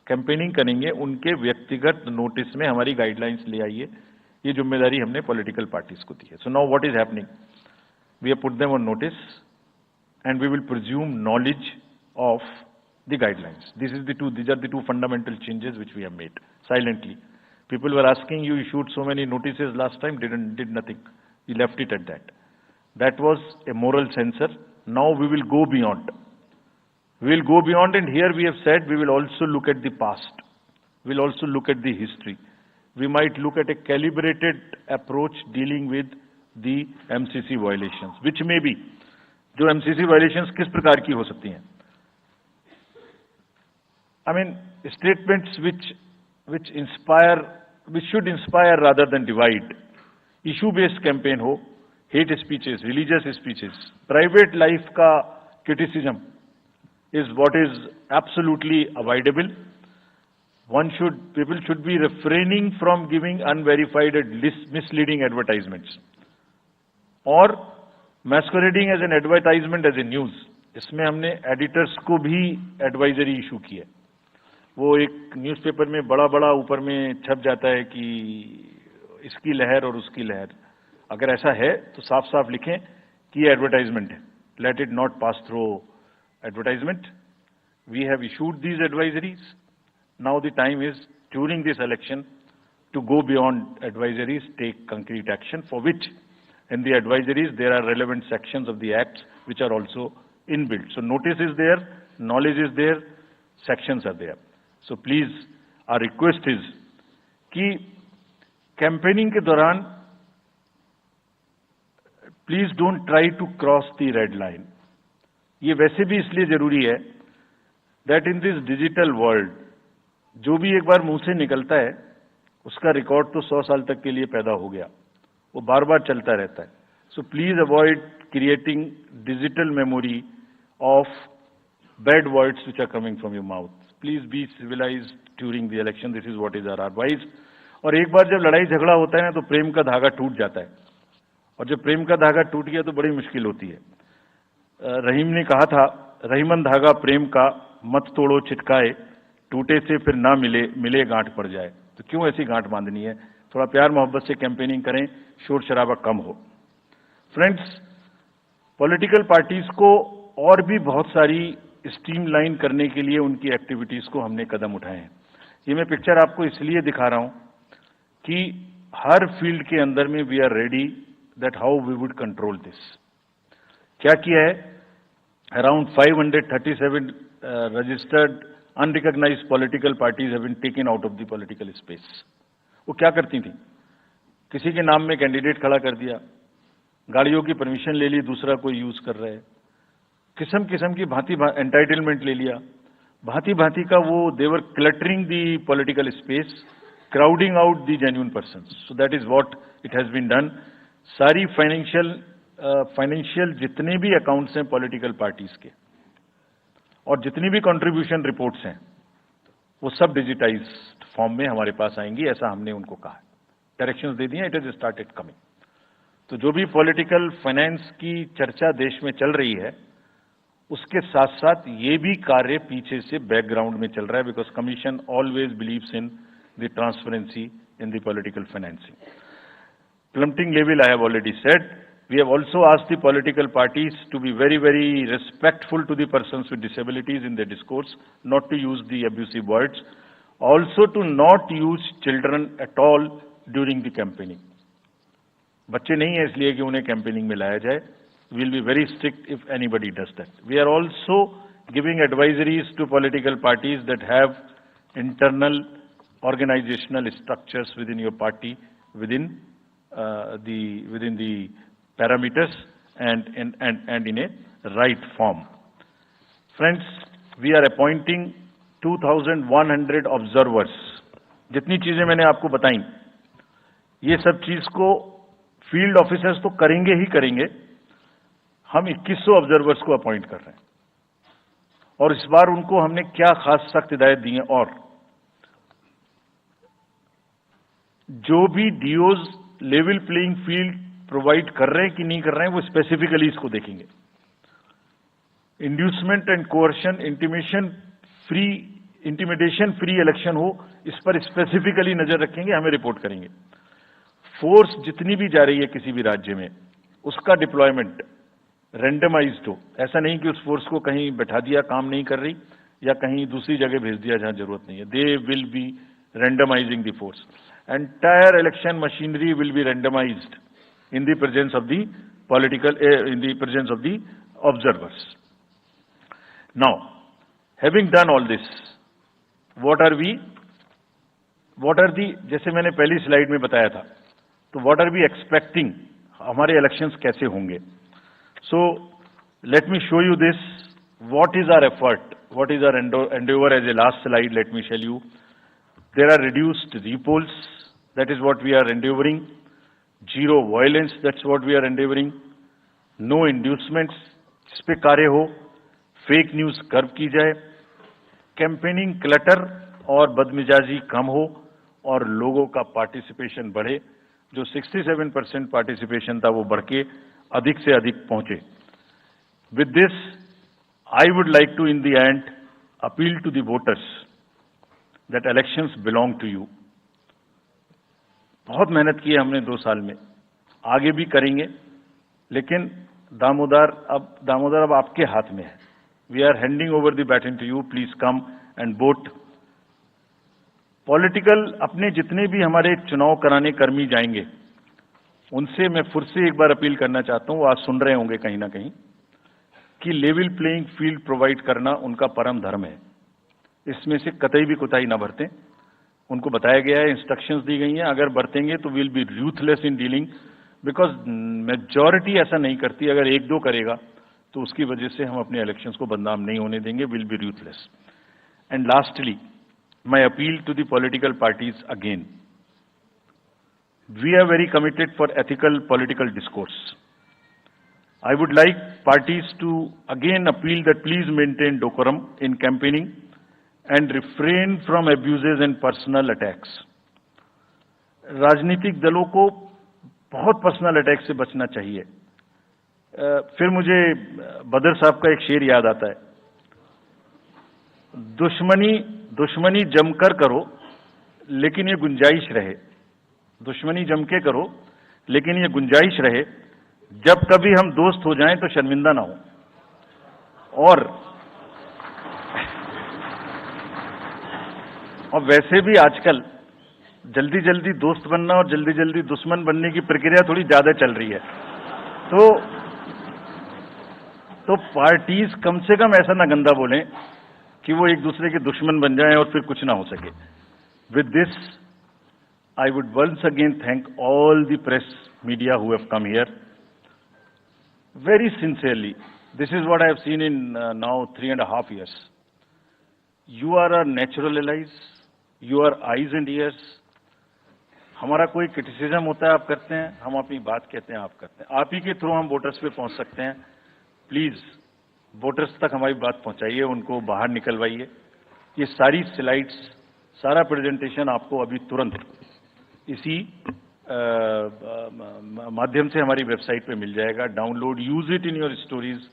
कैंपेनिंग करेंगे, उनके व्यक्तिगत नोटिस में हमारी गाइडलाइंस ले आइए। ये जिम्मेदारी हमने पॉलिटिकल पार्टीज को दी है। So now what is happening, we have put them on notice and we will presume knowledge of the guidelines. These are the two fundamental changes which we have made silently. People were asking, you issued so many notices last time, did nothing. We left it at that. That was a moral censor. Now we will go beyond. We will go beyond, and here we have said we will also look at the past. We will also look at the history. We might look at a calibrated approach dealing with the MCC violations, which may be, जो एमसीसी वायलेशंस किस प्रकार की हो सकती हैं। I mean statements which inspire, which should inspire rather than divide, issue based campaign हो, hate speeches, religious speeches, private life का criticism is what is absolutely avoidable. People should be refraining from giving unverified and misleading advertisements or masquerading as an advertisement as a news. इसमें हमने एडिटर्स को भी एडवाइजरी इशू की है। वो एक न्यूज़पेपर में बड़ा बड़ा ऊपर में छप जाता है कि इसकी लहर और उसकी लहर। अगर ऐसा है तो साफ साफ लिखें कि ये एडवर्टाइजमेंट है, let it not pass through advertisement. We have issued these advisories. Now the time is during this election to go beyond advisories, take concrete action, for which in the advisories there are relevant sections of the acts which are also inbuilt. So notice is there, knowledge is there, sections are there. So please, our request is कि campaigning के दौरान please don't try to cross the red line. ये वैसे भी इसलिए जरूरी है that in this digital world जो भी एक बार मुंह से निकलता है उसका रिकॉर्ड तो 100 साल तक के लिए पैदा हो गया, वो बार बार चलता रहता है। So please avoid creating digital memory of bad words which are coming from your mouth. Please be civilised during the election, this is what is our advice. और एक बार जब लड़ाई झगड़ा होता है ना तो प्रेम का धागा टूट जाता है, और जब प्रेम का धागा टूट गया तो बड़ी मुश्किल होती है। रहीम ने कहा था, रहीमन धागा प्रेम का मत तोड़ो चिटकाए, टूटे से फिर ना मिले, मिले गांठ पड़ जाए। तो क्यों ऐसी गांठ बांधनी है, थोड़ा प्यार मोहब्बत से कैंपेनिंग करें, शोर शराबा कम हो। फ्रेंड्स, पॉलिटिकल पार्टीज को और भी बहुत सारी स्ट्रीमलाइन करने के लिए उनकी एक्टिविटीज को हमने कदम उठाए हैं। ये मैं पिक्चर आपको इसलिए दिखा रहा हूं कि हर फील्ड के अंदर में we are ready that how we would control this. क्या किया है, around 537 registered unrecognised political parties have been taken out of the political space. वो क्या करती थी, किसी के नाम में कैंडिडेट खड़ा कर दिया, गाड़ियों की परमिशन ले ली, दूसरा कोई यूज कर रहा है, किस्म किस्म की भांति एंटाइटलमेंट ले लिया, भांति भांति का वो they were cluttering the political space crowding out the genuine persons. So that is what it has been done. सारी फाइनेंशियल जितने भी अकाउंट्स हैं पॉलिटिकल पार्टीज के और जितनी भी कंट्रीब्यूशन रिपोर्ट्स हैं वो सब डिजिटाइज्ड फॉर्म में हमारे पास आएंगी, ऐसा हमने उनको कहा। डायरेक्शंस दे दिए, इट इज स्टार्टेड कमिंग। तो जो भी पॉलिटिकल फाइनेंस की चर्चा देश में चल रही है उसके साथ साथ ये भी कार्य पीछे से बैकग्राउंड में चल रहा है, because commission always believes in the transparency in the political financing. Plummeting level, I have already said. We have also asked the political parties to be very, very respectful to the persons with disabilities in their discourse, not to use the abusive words, also to not use children at all during the campaigning. बच्चे नहीं है इसलिए कि उन्हें कैंपेनिंग में लाया जाए. We will be very strict if anybody does that. We are also giving advisories to political parties that have internal organizational structures within your party, within the parameters and in a right form. Friends, we are appointing 2,100 observers. जितनी चीजें मैंने आपको बताई, ये सब चीज को फील्ड ऑफिसर्स तो करेंगे ही करेंगे. हम 2100 ऑब्जर्वर्स को अपॉइंट कर रहे हैं और इस बार उनको हमने क्या खास सख्त हिदायत दी है, और जो भी डीओज लेवल प्लेइंग फील्ड प्रोवाइड कर रहे हैं कि नहीं कर रहे हैं वो स्पेसिफिकली इसको देखेंगे. Inducement and coercion, intimidation free election हो, इस पर स्पेसिफिकली नजर रखेंगे, हमें रिपोर्ट करेंगे. फोर्स जितनी भी जा रही है किसी भी राज्य में उसका डिप्लॉयमेंट रैंडमाइज्ड हो. ऐसा नहीं कि उस फोर्स को कहीं बैठा दिया, काम नहीं कर रही, या कहीं दूसरी जगह भेज दिया जहां जरूरत नहीं है. They will be randomising the force. Entire election machinery will be randomized in the presence of the observers. Now, having done all this, what are the, जैसे मैंने पहली स्लाइड में बताया था, तो what are we expecting, हमारे elections कैसे होंगे? So, let me show you this. What is our effort? What is our endeavor? As a last slide, let me tell you. There are reduced repolls, that is what we are endeavoring. Zero violence, that's what we are endeavoring. No inducements, इस पे कार्य हो. फेक न्यूज कर्व की जाए. कैंपेनिंग क्लटर और बदमिजाजी कम हो और लोगों का पार्टिसिपेशन बढ़े. जो 67% पार्टिसिपेशन था वो बढ़ के अधिक से अधिक पहुंचे. With this I would like to in the end appeal to the voters that elections belong to you. बहुत मेहनत की है हमने 2 साल में, आगे भी करेंगे, लेकिन दामोदर अब आपके हाथ में है. We are handing over the baton to you. Please come and vote. Political अपने जितने भी हमारे चुनाव कराने कर्मी जाएंगे उनसे मैं फिर से एक बार अपील करना चाहता हूं, वो आज सुन रहे होंगे कहीं ना कहीं, कि लेवल प्लेइंग फील्ड प्रोवाइड करना उनका परम धर्म है. इसमें से कतई भी कोताही ना बरतें. उनको बताया गया है, इंस्ट्रक्शंस दी गई हैं, अगर बरतेंगे तो will be ruthless in dealing, because majority ऐसा नहीं करती. अगर 1-2 करेगा तो उसकी वजह से हम अपने इलेक्शंस को बदनाम नहीं होने देंगे. Will be ruthless. And lastly my appeal to the political parties again. We are very committed for ethical political discourse. I would like parties to again appeal that please maintain decorum in campaigning and refrain from abuses and personal attacks. राजनीतिक दलों को बहुत पर्सनल अटैक से बचना चाहिए. फिर मुझे बदर साहब का एक शेर याद आता है, दुश्मनी जमकर करो लेकिन ये गुंजाइश रहे. दुश्मनी जम के करो लेकिन ये गुंजाइश रहे, जब कभी हम दोस्त हो जाएं तो शर्मिंदा ना हो. और वैसे भी आजकल जल्दी जल्दी दोस्त बनना और जल्दी जल्दी दुश्मन बनने की प्रक्रिया थोड़ी ज्यादा चल रही है. तो पार्टीज कम से कम ऐसा ना गंदा बोलें कि वो एक दूसरे के दुश्मन बन जाएं और फिर कुछ ना हो सके. With this I would once again thank all the press media who have come here. Very sincerely, this is what I have seen in now 3.5 years. You are our natural allies, you are eyes and ears, हमारा कोई क्रिटिसिज्म होता है आप करते हैं, हम अपनी बात कहते हैं आप करते हैं। आप ही के थ्रू हम वोटर्स पे पहुंच सकते हैं। प्लीज वोटर्स तक हमारी बात पहुंचाइए, उनको बाहर निकलवाइए। ये सारी स्लाइड्स, सारा प्रेजेंटेशन आपको अभी तुरंत इसी माध्यम से हमारी वेबसाइट पे मिल जाएगा। Download, use it in your stories.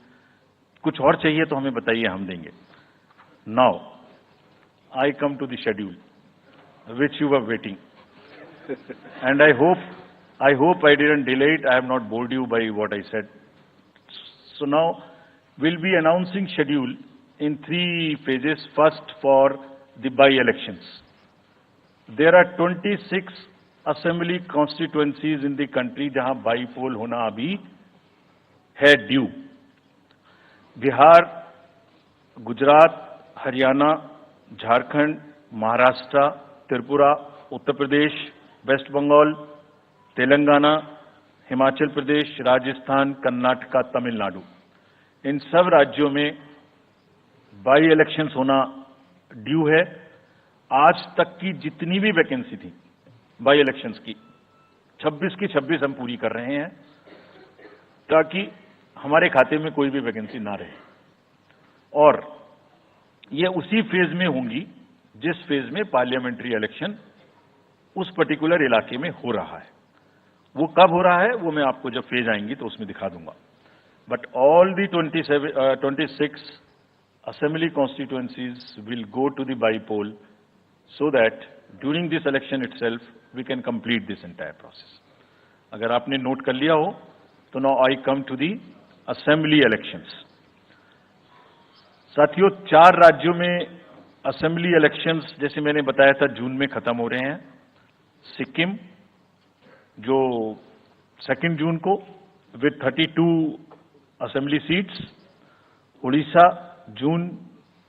कुछ और चाहिए तो हमें बताइए, हम देंगे। Now I come to the schedule which you were waiting. And I hope I didn't delay it. I have not bored you by what I said. So now we'll be announcing schedule in 3 phases. First, for the by-elections. There are 26 assembly constituencies in the country जहां by-poll होना अभी है due. बिहार, गुजरात, हरियाणा, झारखंड, महाराष्ट्र, त्रिपुरा, उत्तर प्रदेश, वेस्ट बंगाल, तेलंगाना, हिमाचल प्रदेश, राजस्थान, कर्नाटका, तमिलनाडु, इन सब राज्यों में बाई इलेक्शंस होना ड्यू है। आज तक की जितनी भी वैकेंसी थी बाई इलेक्शंस की, 26 की 26 हम पूरी कर रहे हैं, ताकि हमारे खाते में कोई भी वैकेंसी ना रहे। और ये उसी फेज में होंगी जिस फेज में पार्लियामेंट्री इलेक्शन उस पर्टिकुलर इलाके में हो रहा है। वो कब हो रहा है वो मैं आपको जब फेज आएंगी तो उसमें दिखा दूंगा। But all the 26 assembly constituencies will go to the by poll, so that during this election itself we can complete this entire process. अगर आपने नोट कर लिया हो तो now I come to the assembly elections. साथियों, 4 राज्यों में असेंबली इलेक्शंस, जैसे मैंने बताया था, जून में खत्म हो रहे हैं। सिक्किम जो 2 जून को with 32 assembly seats, Orissa June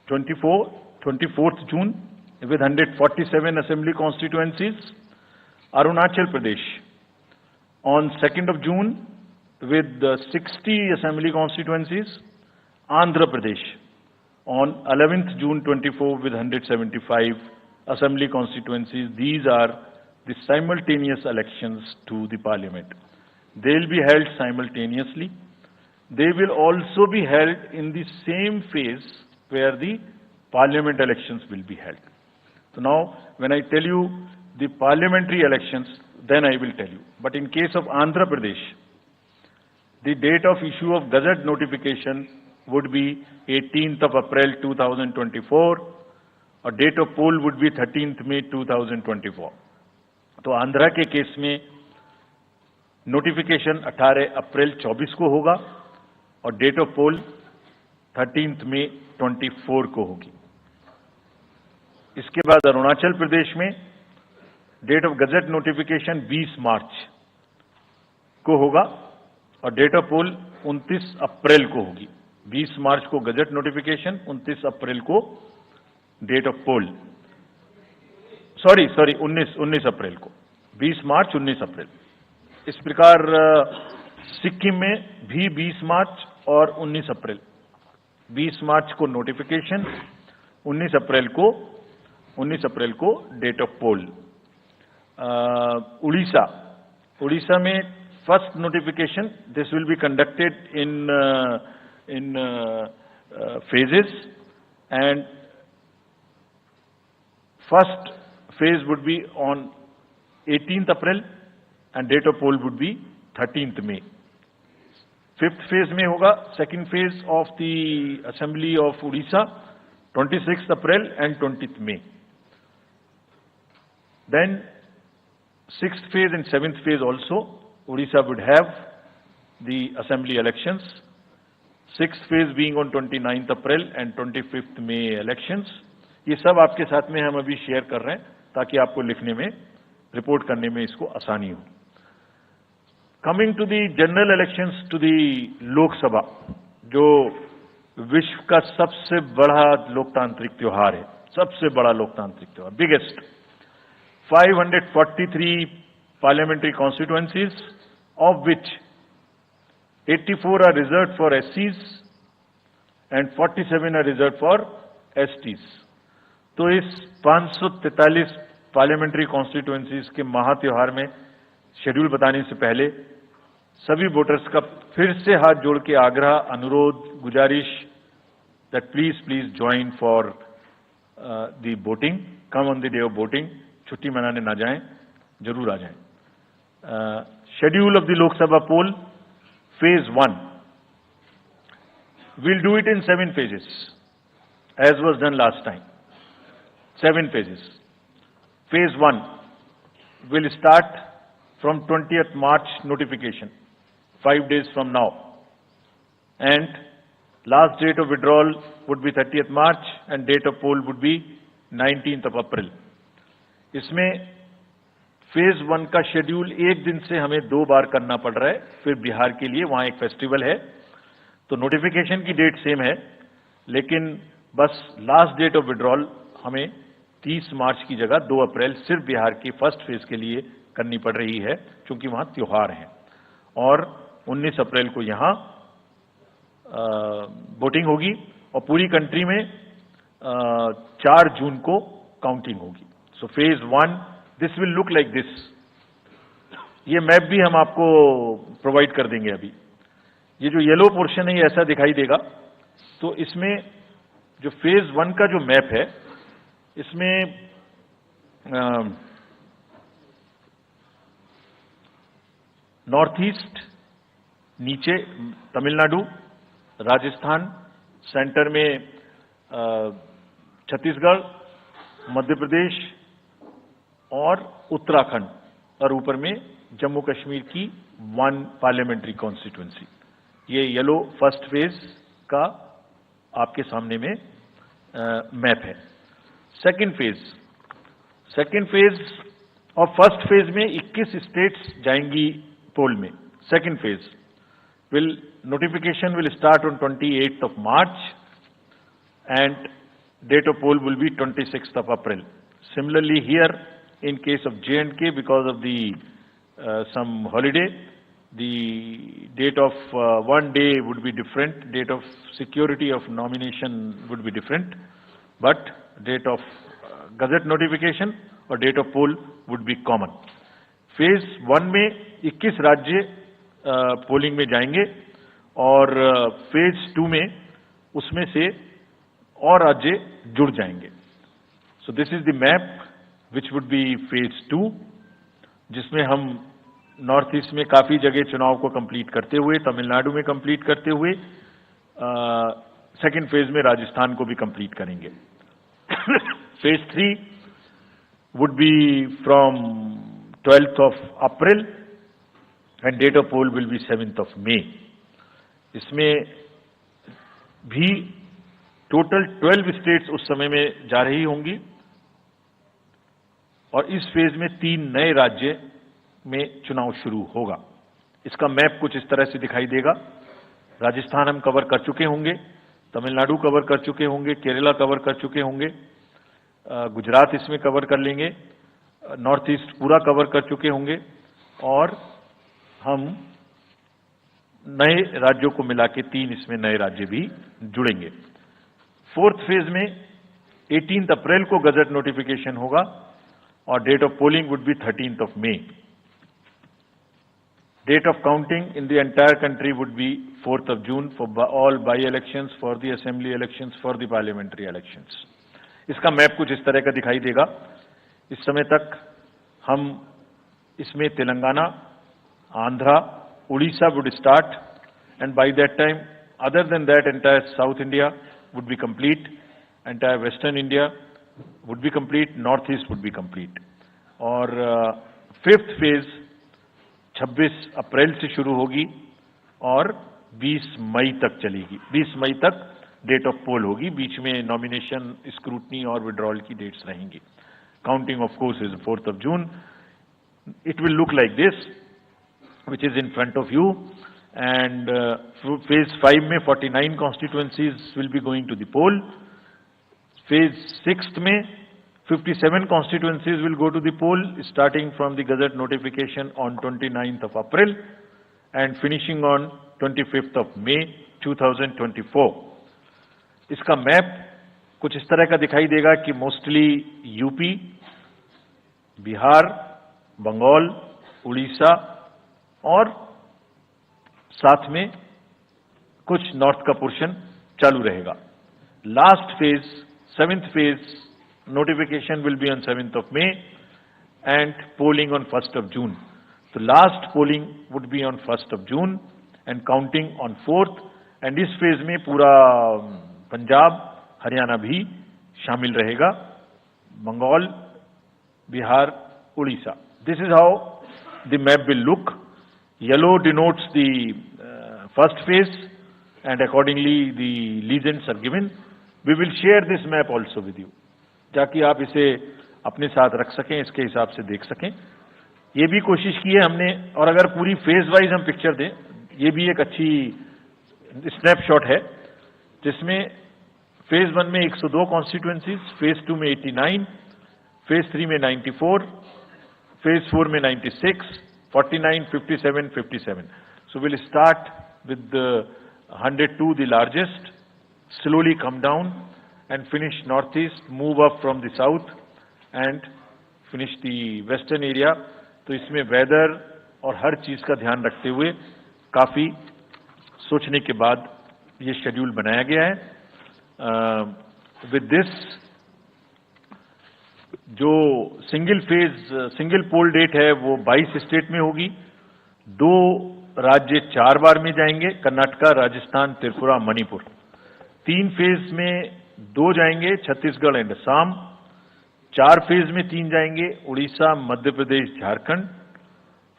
24 June with 147 assembly constituencies, Arunachal Pradesh on 2nd of June with 60 assembly constituencies, Andhra Pradesh on 11th June 24 with 175 assembly constituencies. These are the simultaneous elections to the parliament. They will be held simultaneously. They will also be held in the same phase where the parliament elections will be held. So now, when I tell you the parliamentary elections, then I will tell you. But in case of Andhra Pradesh, the date of issue of Gazette notification would be 18th of April 2024, और date of poll would be 13th May 2024. तो आंध्रा के केस में नोटिफिकेशन 18 अप्रैल 24 को होगा और date of pole 13th May 24 को होगी। इसके बाद अरुणाचल प्रदेश में डेट ऑफ गजट नोटिफिकेशन 20 मार्च को होगा और डेट ऑफ पोल 29 अप्रैल को होगी। 20 मार्च को गजट नोटिफिकेशन, 29 अप्रैल को डेट ऑफ पोल। सॉरी 19 अप्रैल को, 20 मार्च 19 अप्रैल। इस प्रकार सिक्किम में भी 20 मार्च और 19 अप्रैल। 20 मार्च को नोटिफिकेशन, 19 अप्रैल को डेट ऑफ पोल। उड़ीसा में first notification, this will be conducted in phases, and first phase would be on 18th April and date of poll would be 13th May. 5th phase में होगा second phase of the Assembly of Odisha, 26th April and 20th May. Then 6th phase and 7th phase also, Odisha would have the Assembly elections. 6th phase being on 29th April and 25th May elections. ये सब आपके साथ में हम अभी शेयर कर रहे हैं ताकि आपको लिखने में, रिपोर्ट करने में इसको आसानी हो। Coming to the general elections to the Lok Sabha, जो विश्व का सबसे बड़ा लोकतांत्रिक त्योहार है, सबसे बड़ा लोकतांत्रिक त्योहार, biggest. 543 parliamentary constituencies, of which 84 are reserved for SCs and 47 are reserved for STs. तो इस 543 पार्लियामेंट्री कॉन्स्टिट्यूएंसीज के महा त्योहार में शेड्यूल बताने से पहले सभी वोटर्स का फिर से हाथ जोड़ के आग्रह, अनुरोध, गुजारिश that please join for the voting, come on the day of voting, छुट्टी मनाने ना जाएं, जरूर आ जाएं। Schedule of the Lok Sabha poll, phase 1, we'll do it in 7 phases, as was done last time. 7 phases. Phase 1 will start from 20th March notification, 5 days from now. And last date of withdrawal would be 30th March and date of poll would be 19th of April. इसमें फेज 1 का शेड्यूल एक दिन से हमें 2 बार करना पड़ रहा है, फिर बिहार के लिए वहां एक फेस्टिवल है, तो नोटिफिकेशन की डेट सेम है, लेकिन बस लास्ट डेट ऑफ विड्रॉल हमें 30 मार्च की जगह 2 अप्रैल सिर्फ बिहार की फर्स्ट फेज के लिए करनी पड़ रही है, क्योंकि वहां त्योहार है। और 19 अप्रैल को यहां वोटिंग होगी और पूरी कंट्री में 4 जून को काउंटिंग होगी। So phase 1, this will look like this. ये मैप भी हम आपको प्रोवाइड कर देंगे अभी। ये जो येलो पोर्शन है ये ऐसा दिखाई देगा। तो इसमें जो फेज 1 का जो मैप है, इसमें नॉर्थ ईस्ट नीचे तमिलनाडु, राजस्थान, सेंटर में छत्तीसगढ़, मध्य प्रदेश और उत्तराखंड, और ऊपर में जम्मू कश्मीर की 1 पार्लियामेंट्री कॉन्स्टिट्यूएंसी। ये येलो फर्स्ट फेज का आपके सामने में मैप है। सेकंड फेज और फर्स्ट फेज में 21 स्टेट्स जाएंगी पोल में। Second phase notification will start on 28th of March and date of poll will be 26th of April. Similarly here, in case of J&K, because of the some holiday, the date of one day would be different, date of security of nomination would be different, but date of gazette notification और date of poll would be common. Phase 1 में 21 राज्य पोलिंग में जाएंगे और फेज 2 में उसमें से और राज्य जुड़ जाएंगे। सो this is the map which would be phase 2, जिसमें हम नॉर्थ ईस्ट में काफी जगह चुनाव को कंप्लीट करते हुए, तमिलनाडु में कंप्लीट करते हुए, सेकेंड फेज में राजस्थान को भी कंप्लीट करेंगे। Phase 3 would be from 12th of April and date of poll will be 7th of May. इसमें भी टोटल 12 स्टेट्स उस समय में जा रही होंगी और इस फेज में 3 नए राज्य में चुनाव शुरू होगा। इसका मैप कुछ इस तरह से दिखाई देगा। राजस्थान हम कवर कर चुके होंगे, तमिलनाडु कवर कर चुके होंगे, केरला कवर कर चुके होंगे, गुजरात इसमें कवर कर लेंगे, नॉर्थ ईस्ट पूरा कवर कर चुके होंगे और हम नए राज्यों को मिला के 3 इसमें नए राज्य भी जुड़ेंगे। फोर्थ फेज में 18 अप्रैल को गजट नोटिफिकेशन होगा और date of polling would be 13th of May. Date of counting in the entire country would be 4th of June for all by-elections, for the assembly elections, for the parliamentary elections. इसका मैप कुछ इस तरह का दिखाई देगा। इस समय तक हम इसमें Telangana, Andhra, Orissa would start, and by that time, other than that, entire South India would be complete, entire Western India would be complete, North East would be complete. और फिफ्थ फेज 26 अप्रैल से शुरू होगी और 20 मई तक चलेगी। 20 मई तक डेट ऑफ पोल होगी, बीच में नॉमिनेशन, स्क्रूटनी और विड्रॉल की डेट्स रहेंगी। Counting of course is 4th of June. It will look like this, which is in front of you, and phase 5 में 49 constituencies will be going to the poll. Phase 6 में 57 constituencies will go to the poll, starting from the gazette notification on 29th of April and finishing on 25th of May 2024. इसका मैप कुछ इस तरह का दिखाई देगा कि मोस्टली यूपी, बिहार, बंगाल, उड़ीसा और साथ में कुछ नॉर्थ का पोर्शन चालू रहेगा। Last phase, 7th phase, notification will be on 7th of May and polling on 1st of June. So last polling would be on 1st of June and counting on 4th, and इस फेज में पूरा पंजाब, हरियाणा भी शामिल रहेगा, Bengal, Bihar, Orissa. This is how the map will look. Yellow denotes the first phase and accordingly the legends are given. We will share this map also with you, ताकि आप इसे अपने साथ रख सकें, इसके हिसाब से देख सकें. ये भी कोशिश की है हमने, और अगर पूरी फेज वाइज हम पिक्चर दें, ये भी एक अच्छी स्नैपशॉट है, जिसमें फेज 1 में 102 कॉन्स्टिट्यूएंसीज, फेज 2 में 89, फेज 3 में 94, फेज 4 में 96, 49, 57, 57. So we'll start with the 102, the largest, slowly come down and finish northeast, move up from the south and finish the western area. तो इसमें वेदर और हर चीज का ध्यान रखते हुए काफी सोचने के बाद ये शेड्यूल बनाया गया है. विद दिस, जो single phase, single poll date है वो 22 स्टेट में होगी. 2 राज्य 4 बार में जाएंगे, कर्नाटका, राजस्थान, त्रिपुरा, मणिपुर. 3 फेज में 2 जाएंगे, छत्तीसगढ़ एंड असम. 4 फेज में 3 जाएंगे, उड़ीसा, मध्य प्रदेश, झारखंड.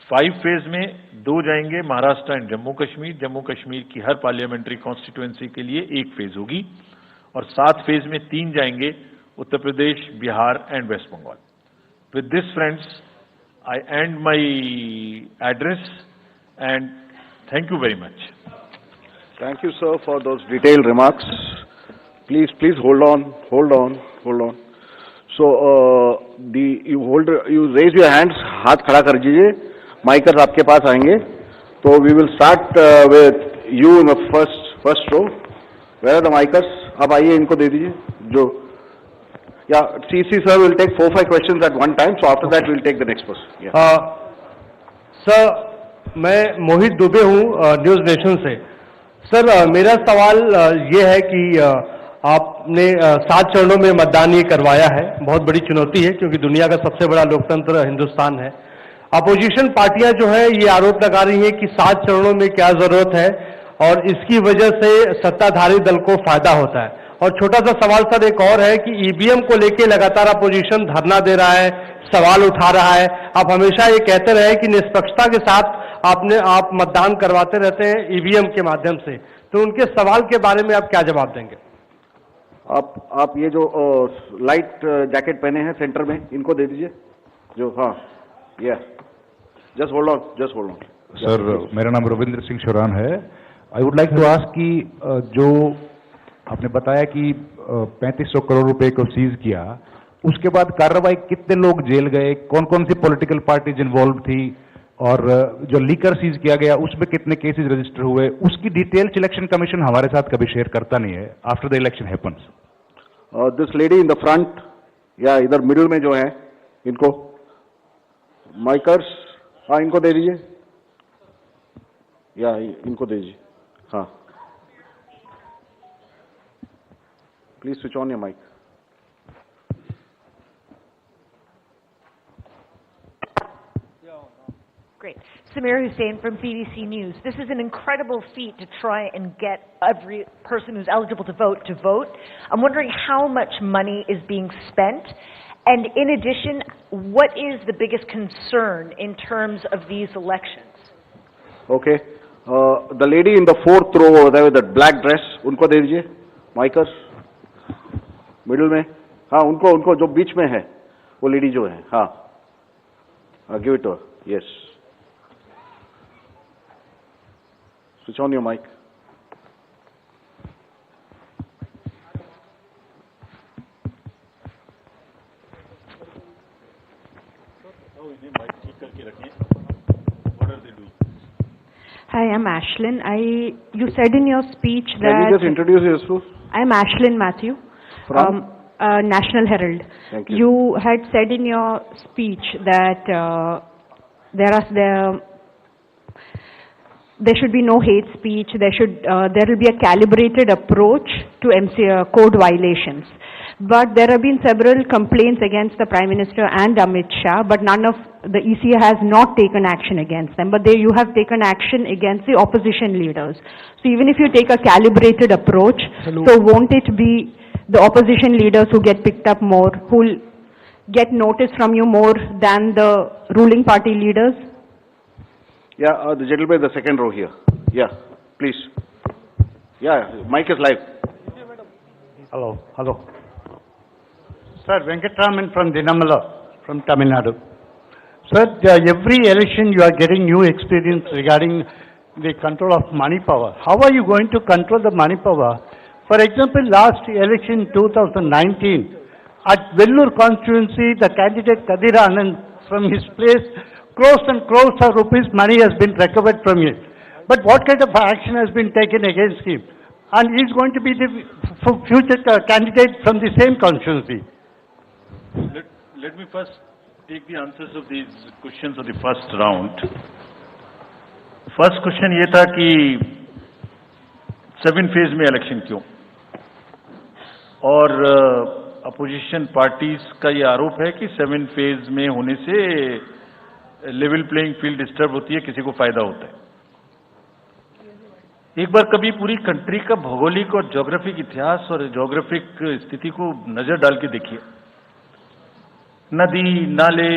5 फेज में 2 जाएंगे, महाराष्ट्र एंड जम्मू कश्मीर. जम्मू कश्मीर की हर पार्लियामेंट्री कॉन्स्टिट्यूएंसी के लिए 1 फेज होगी. और 7 फेज में 3 जाएंगे, Uttar Pradesh, Bihar and West Bengal. With this friends, I end my address and thank you very much. Thank you, sir, for those detailed remarks. Please hold on. So, you raise your hands, हाथ खड़ा कर दीजिए, माइकर्स आपके पास आएंगे. तो we will start with you in the first row. Where are the micers? आप आइए, इनको दे दीजिए. जो CC sir will take 4-5 questions at one time. So after that we'll take the next person. Yeah. Sir, मैं मोहित दुबे हूँ न्यूज नेशन से. सर, मेरा सवाल ये है कि आपने 7 चरणों में मतदान ये करवाया है. बहुत बड़ी चुनौती है क्योंकि दुनिया का सबसे बड़ा लोकतंत्र हिंदुस्तान है. अपोजिशन पार्टियां जो है ये आरोप लगा रही हैं कि 7 चरणों में क्या जरूरत है और इसकी वजह से सत्ताधारी दल को फायदा होता है. और छोटा सा सवाल सर एक और है कि ईवीएम को लेके लगातार अपोजिशन धरना दे रहा है, सवाल उठा रहा है. आप हमेशा ये कहते रहे कि निष्पक्षता के साथ आप मतदान करवाते रहते हैं ईवीएम के माध्यम से, तो उनके सवाल के बारे में आप क्या जवाब देंगे? आप ये जो लाइट जैकेट पहने हैं सेंटर में, इनको दे दीजिए. जो जस्ट होल्ड ऑन. सर, मेरा नाम रविंद्र सिंह शोरान है. I would like to ask कि जो आपने बताया कि 3500 करोड़ रुपए को सीज किया, उसके बाद कार्रवाई कितने लोग जेल गए, कौन कौन सी पॉलिटिकल पार्टीज इन्वॉल्व थी, और जो लीकर सीज किया गया उसमें कितने केसेस रजिस्टर हुए, उसकी डिटेल्स इलेक्शन कमीशन हमारे साथ कभी शेयर करता नहीं है after the election happens. This lady in the front या इधर मिडिल में जो है, इनको माइकर्स, हाँ इनको दे दीजिए. या इनको दे दीजिए. हाँ, please switch on your mic. Great. Samir Hussain from BBC News. This is an incredible feat to try and get every person who's eligible to vote. I'm wondering how much money is being spent, and in addition, what is the biggest concern in terms of these elections? Okay. The lady in the 4th row over there with that black dress, उनको दे दीजिए. माइकर्स मिडिल में, हाँ उनको जो बीच में है वो लेडी जो है, हाँ, give it to. Yes, switch on your mic. Hi, I'm Ashlyn. You said in your speech that... Can you just introduce yourself? I'm Ashlyn Matthew. From? National Herald. Thank you. You had said in your speech that there should be no hate speech. There will be a calibrated approach to code violations. But there have been several complaints against the Prime Minister and Amit Shah, but none of the EC has not taken action against them. But you have taken action against the opposition leaders. So even if you take a calibrated approach, so won't it be the opposition leaders who get picked up more, who will get notice from you more than the ruling party leaders? Yeah, the gentleman in the second row here. Yeah, please. Yeah, mic is live. Hello. Sir, Venkatraman from Dinamala, from Tamil Nadu. Sir, every election you are getting new experience regarding the control of money power. How are you going to control the money power? For example, last election 2019, at Vellore constituency, the candidate Kadira Anand, from his place, crores and crores of rupees money has been recovered from him. But what kind of action has been taken against him? And he is going to be the future candidate from the same constituency. Let me first take the answers of these questions of the first round. First question ये था कि 7 फेज में इलेक्शन क्यों, और अपोजिशन पार्टीज का ये आरोप है कि 7 फेज में होने से लेवल प्लेइंग फील्ड डिस्टर्ब होती है, किसी को फायदा होता है। एक बार कभी पूरी कंट्री का भौगोलिक और ज्योग्राफिक इतिहास और ज्योग्राफिक स्थिति को नजर डाल के देखिए। नदी, नाले,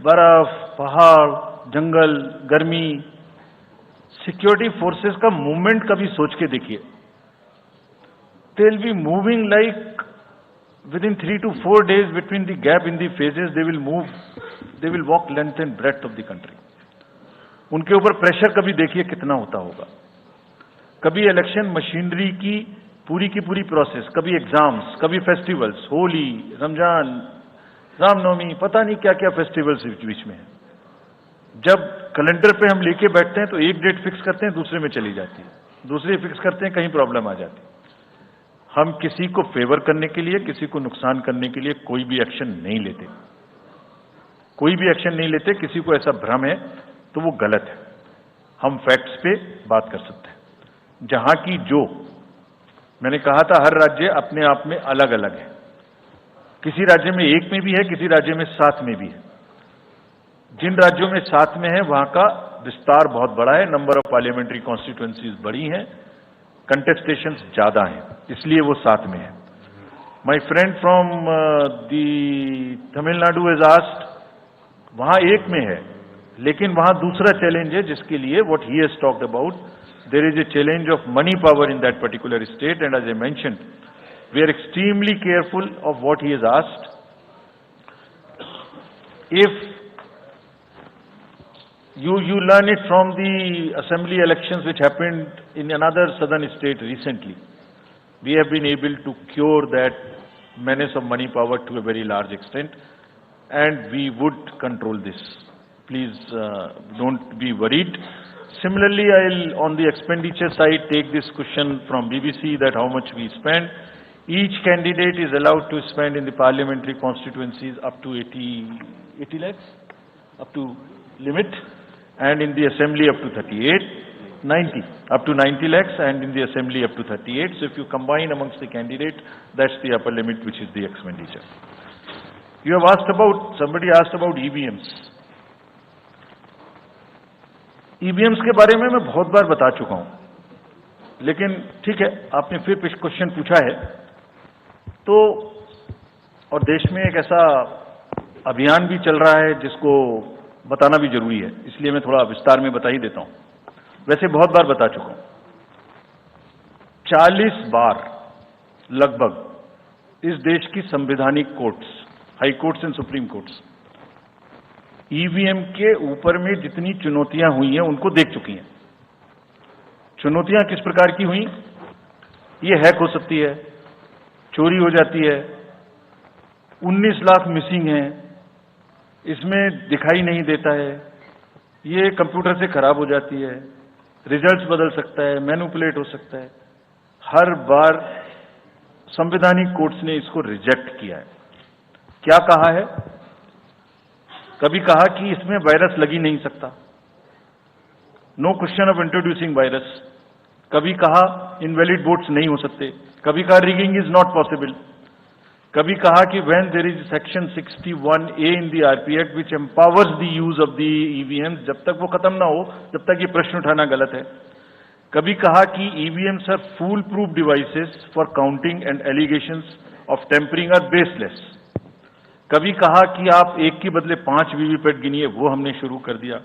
बर्फ, पहाड़, जंगल, गर्मी, सिक्योरिटी फोर्सेस का मूवमेंट कभी सोच के देखिए। दे will be moving like within 3 to 4 days between the gap in the phases, they will walk length and breadth of the country. उनके ऊपर प्रेशर कभी देखिए कितना होता होगा। कभी इलेक्शन मशीनरी की पूरी प्रोसेस, कभी एग्जाम्स, कभी फेस्टिवल्स, होली, रमजान, रामनवमी, पता नहीं क्या क्या फेस्टिवल्स बीच में है। जब कैलेंडर पे हम लेके बैठते हैं तो एक डेट फिक्स करते हैं, दूसरे में चली जाती है, दूसरे फिक्स करते हैं, कहीं प्रॉब्लम आ जाती है। हम किसी को फेवर करने के लिए, किसी को नुकसान करने के लिए कोई भी एक्शन नहीं लेते, कोई भी एक्शन नहीं लेते। किसी को ऐसा भ्रम है तो वो गलत है। हम फैक्ट्स पे बात कर सकते हैं। जहां की जो मैंने कहा था, हर राज्य अपने आप में अलग अलग है। किसी राज्य में 1 में भी है, किसी राज्य में 7 में भी है। जिन राज्यों में 7 में है वहां का विस्तार बहुत बड़ा है, नंबर ऑफ पार्लियामेंट्री कॉन्स्टिट्यूएंसीज बड़ी हैं, कंटेस्टेशंस ज्यादा हैं, इसलिए वो 7 में है। My friend from the Tamil Nadu has asked, वहां 1 में है, लेकिन वहां दूसरा चैलेंज है जिसके लिए what he has talked about, there is a challenge of money power in that particular state, and as I mentioned, we are extremely careful of what he has asked. If You learn it from the assembly elections which happened in another southern state recently. We have been able to cure that menace of money power to a very large extent, and we would control this. Please don't be worried. Similarly, I'll on the expenditure side take this question from BBC that how much we spend. Each candidate is allowed to spend in the parliamentary constituencies up to 80 lakhs, up to limit. And in the assembly up to 90 lakhs, and in the assembly up to 38. So if you combine amongst the candidate, that's the upper limit, which is the expenditure. You have asked about, somebody asked about EVMs. EVMs के बारे में मैं बहुत बार बता चुका हूं, लेकिन ठीक है, आपने फिर क्वेश्चन पूछा है तो, और देश में एक ऐसा अभियान भी चल रहा है जिसको बताना भी जरूरी है, इसलिए मैं थोड़ा विस्तार में बता ही देता हूं। वैसे बहुत बार बता चुका हूं, 40 बार लगभग इस देश की संवैधानिक courts, high courts and supreme courts EVM के ऊपर में जितनी चुनौतियां हुई हैं उनको देख चुकी हैं। चुनौतियां किस प्रकार की हुई? ये हैक हो सकती है, चोरी हो जाती है, 19 लाख मिसिंग हैं, इसमें दिखाई नहीं देता है, ये कंप्यूटर से खराब हो जाती है, रिजल्ट्स बदल सकता है, मैनिपुलेट हो सकता है। हर बार संवैधानिक कोर्ट्स ने इसको रिजेक्ट किया है। क्या कहा है? कभी कहा कि इसमें वायरस लग ही नहीं सकता, no question of introducing virus. कभी कहा इनवैलिड वोट्स नहीं हो सकते, कभी कहा रिगिंग इज नॉट पॉसिबल, कभी कहा कि when there is section 61A in the RP act which empowers the use of the EVM, जब तक वो खत्म ना हो जब तक ये प्रश्न उठाना गलत है। कभी कहा कि EVMs are foolproof devices for counting and allegations of tampering are baseless. कभी कहा कि आप एक के बदले 5 वीवीपैट गिनिए, वो हमने शुरू कर दिया।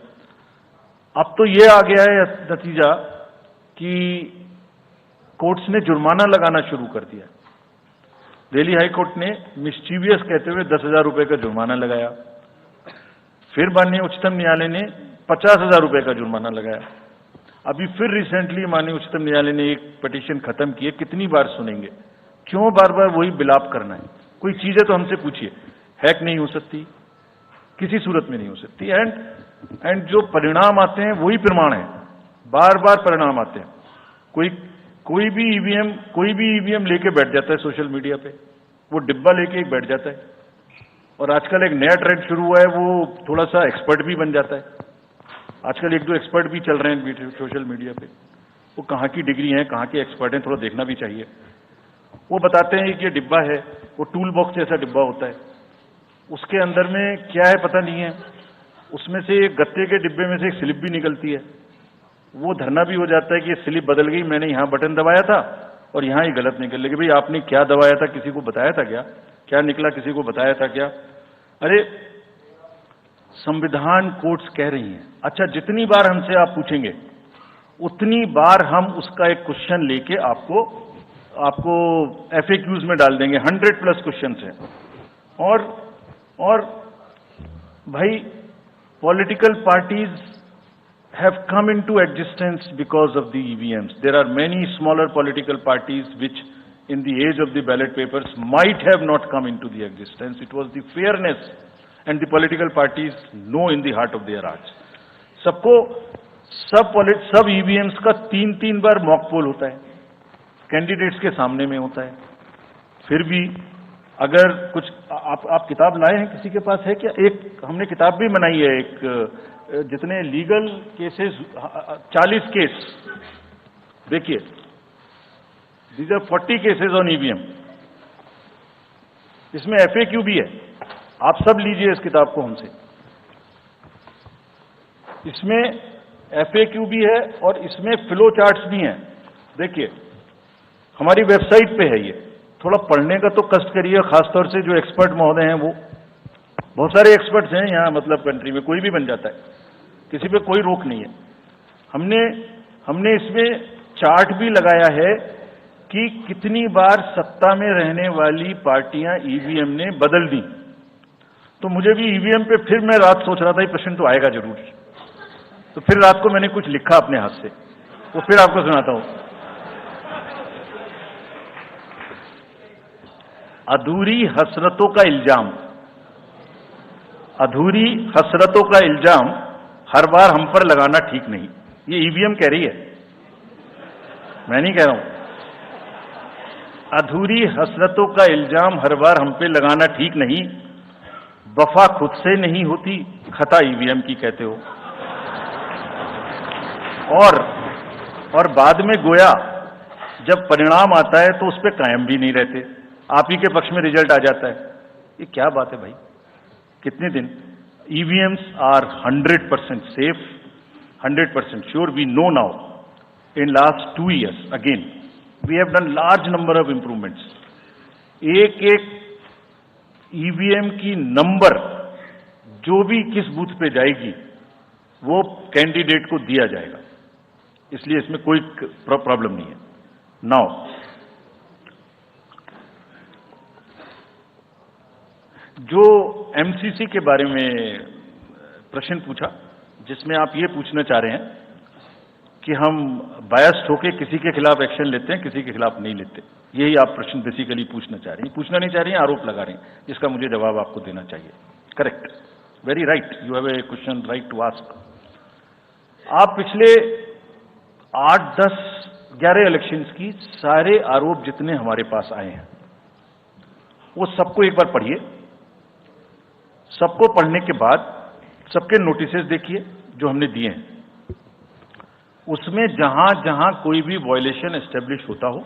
अब तो ये आ गया है नतीजा कि कोर्ट्स ने जुर्माना लगाना शुरू कर दिया। दिल्ली हाई कोर्ट ने मिस्चीवियस कहते हुए 10,000 रुपए का जुर्माना लगाया। फिर माननीय उच्चतम न्यायालय ने 50,000 रुपए का जुर्माना लगाया। अभी फिर रिसेंटली माननीय उच्चतम न्यायालय ने एक पिटीशन खत्म की है। कितनी बार सुनेंगे? क्यों बार बार वही बिलाप करना है? कोई चीजें तो हमसे पूछिए। हैक नहीं हो सकती, किसी सूरत में नहीं हो सकती, एंड जो परिणाम आते हैं वही प्रमाण है। बार बार परिणाम आते हैं। कोई भी ईवीएम लेके बैठ जाता है सोशल मीडिया पे, वो डिब्बा लेके एक बैठ जाता है। और आजकल एक नया ट्रेंड शुरू हुआ है, वो थोड़ा सा एक्सपर्ट भी बन जाता है। आजकल 1-2 एक्सपर्ट भी चल रहे हैं सोशल मीडिया पे। वो कहाँ की डिग्री है, कहाँ के एक्सपर्ट हैं, थोड़ा देखना भी चाहिए। वो बताते हैं कि ये डिब्बा है, वो टूल बॉक्स जैसा डिब्बा होता है, उसके अंदर में क्या है पता नहीं है। उसमें से एक गत्ते के डिब्बे में से एक स्लिप भी निकलती है। वो धरना भी हो जाता है कि ये स्लिप बदल गई, मैंने यहां बटन दबाया था और यहां ही गलत निकल गई। भाई आपने क्या दबाया था, किसी को बताया था क्या? क्या निकला, किसी को बताया था क्या? अरे संविधान कोर्ट्स कह रही हैं। अच्छा, जितनी बार हमसे आप पूछेंगे उतनी बार हम उसका एक क्वेश्चन लेके आपको FAQs में डाल देंगे। 100+ क्वेश्चन हैं। और भाई political parties have come into existence because of the EVMs. There are many smaller political parties which in the age of the ballot papers might have not come into the existence. It was the fairness and the political parties know in the heart of their hearts. सब EVMs का 3-3 बार मॉक पोल होता है, कैंडिडेट्स के सामने में होता है। फिर भी अगर कुछ आप किताब लाए हैं, किसी के पास है क्या? एक हमने किताब भी बनाई है, एक जितने लीगल केसेस 40 केस, देखिए these are 40 cases on EVM. इसमें FAQ भी है, आप सब लीजिए इस किताब को हमसे। इसमें FAQ भी है और इसमें फ्लो चार्ट्स भी हैं। देखिए हमारी वेबसाइट पे है ये, थोड़ा पढ़ने का तो कष्ट करिए, खासतौर से जो एक्सपर्ट महोदय हैं। वो बहुत सारे एक्सपर्ट्स हैं यहाँ, मतलब कंट्री में कोई भी बन जाता है, किसी पे कोई रोक नहीं है। हमने इसमें चार्ट भी लगाया है कि कितनी बार सत्ता में रहने वाली पार्टियां ईवीएम ने बदल दी। तो मुझे भी ईवीएम पे फिर मैं रात सोच रहा था ये प्रश्न तो आएगा जरूर, तो फिर रात को मैंने कुछ लिखा अपने हाथ से, वो फिर आपको सुनाता हूं। अधूरी हसरतों का इल्जाम, अधूरी हसरतों का इल्जाम हर बार हम पर लगाना ठीक नहीं। ये ईवीएम कह रही है, मैं नहीं कह रहा हूं। अधूरी हसरतों का इल्जाम हर बार हम पे लगाना ठीक नहीं। वफा खुद से नहीं होती, खता ईवीएम की कहते हो। और बाद में गोया जब परिणाम आता है तो उस पर कायम भी नहीं रहते, आप ही के पक्ष में रिजल्ट आ जाता है। ये क्या बात है भाई? कितने दिन? EVMs are 100% safe, 100% sure. We know now. In last 2 years, again, we have done large number of improvements. एक EVM की नंबर जो भी किस बूथ पे जाएगी वो कैंडिडेट को दिया जाएगा, इसलिए इसमें कोई प्रॉब्लम नहीं है। नाउ जो MCC के बारे में प्रश्न पूछा, जिसमें आप ये पूछना चाह रहे हैं कि हम बायस्ड होके किसी के खिलाफ एक्शन लेते हैं, किसी के खिलाफ नहीं लेते, यही आप प्रश्न बेसिकली पूछना चाह रहे हैं। पूछना नहीं चाह रही हैं, आरोप लगा रहे हैं, जिसका मुझे जवाब आपको देना चाहिए। Correct, very right, you have a question right to ask. आप पिछले 8, 10, 11 इलेक्शंस की सारे आरोप जितने हमारे पास आए हैं वो सबको एक बार पढ़िए। सबको पढ़ने के बाद सबके नोटिसेस देखिए जो हमने दिए हैं। उसमें जहां जहां कोई भी वायलेशन एस्टेब्लिश होता हो,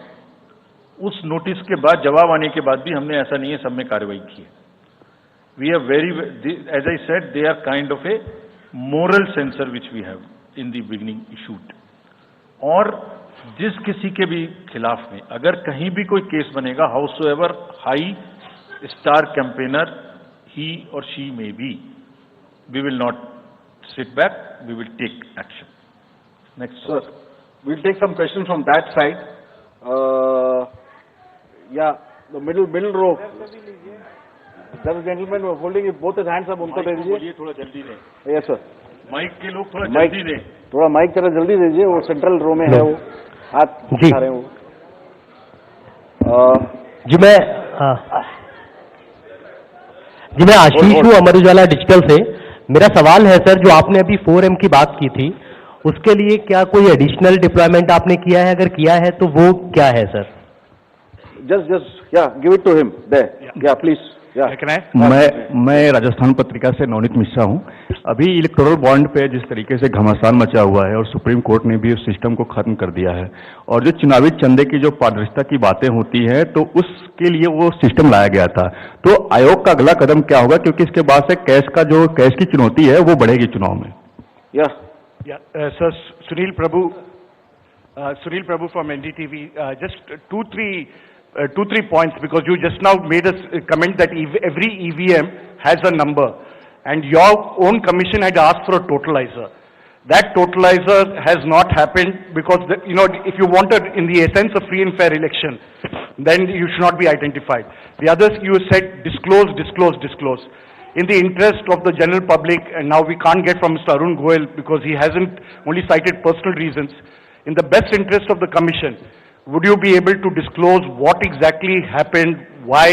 उस नोटिस के बाद जवाब आने के बाद भी हमने, ऐसा नहीं है सब में कार्रवाई की है। We are very, as I said, they are kind of a moral censor which we have in the beginning issued. और जिस किसी के भी खिलाफ में अगर कहीं भी कोई केस बनेगा, however high star campaigner he or she may be, we will not sit back, we will take action. Next. Sir, we'll take some questions from that side. Yeah, the middle row. There is a gentleman who is holding both his hands up, उनको दे दीजिए। थोड़ा जल्दी दें। Yes sir. माइक के लोग थोड़ा जल्दी दें। थोड़ा माइक जरा जल्दी दीजिए, वो सेंट्रल रो में है, वो हाथ जी। उठा रहे हैं वो। जी मैं आशीष हूँ अमर उजाला डिजिटल से। मेरा सवाल है सर, जो आपने अभी 4M की बात की थी, उसके लिए क्या कोई एडिशनल डिप्लॉयमेंट आपने किया है? अगर किया है तो वो क्या है sir? Just yeah, give it to him there. Yeah, please. Yeah. मैं राजस्थान पत्रिका से नवनीत मिश्रा हूं। अभी इलेक्टोरल बॉन्ड पे जिस तरीके से घमासान मचा हुआ है और सुप्रीम कोर्ट ने भी उस सिस्टम को खत्म कर दिया है, और जो चुनावी चंदे की जो पारदर्शिता की बातें होती है, तो उसके लिए वो सिस्टम लाया गया था। तो आयोग का अगला कदम क्या होगा, क्योंकि इसके बाद से कैश की चुनौती है वो बढ़ेगी चुनाव में। Sir, Sunil Prabhu from NDTV. Just two, three points, because you just now made a comment that every EVM has a number, and your own commission had asked for a totalizer. That totalizer has not happened because, if you wanted in the essence of free and fair election, then you should not be identified. The others, you said disclose. In the interest of the general public, and now we can't get from Mr. Arun Goel because he hasn't, only cited personal reasons. In the best interest of the commission, would you be able to disclose what exactly happened? Why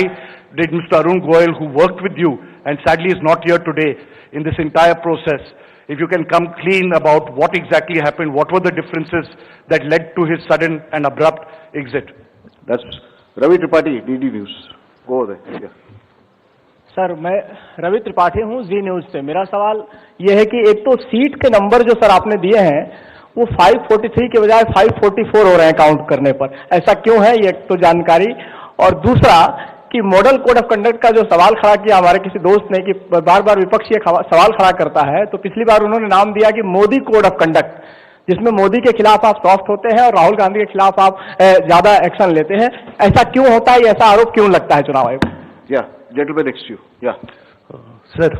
did Mr. Arun Goel, who worked with you and sadly is not here today in this entire process, if you can come clean about what exactly happened, what were the differences that led to his sudden and abrupt exit? That's Ravi Tripathi, DD News. Go over there. Yeah. Sir, मैं रवि त्रिपाठी हूँ जी न्यूज से। मेरा सवाल ये है कि एक तो सीट के नंबर जो सर आपने दिए हैं वो 543 के बजाय 544 हो रहे हैं काउंट करने पर, ऐसा क्यों है? ये एक तो जानकारी। और दूसरा कि मॉडल कोड ऑफ कंडक्ट का जो सवाल खड़ा किया हमारे किसी दोस्त ने, कि बार बार विपक्ष ये सवाल खड़ा करता है, तो पिछली बार उन्होंने नाम दिया कि मोदी कोड ऑफ कंडक्ट, जिसमें मोदी के खिलाफ आप सॉफ्ट होते हैं और राहुल गांधी के खिलाफ आप ज्यादा एक्शन लेते हैं। ऐसा क्यों होता है? ऐसा आरोप क्यों लगता है चुनाव आयोग? Gentleman next to you. Yeah. Sir,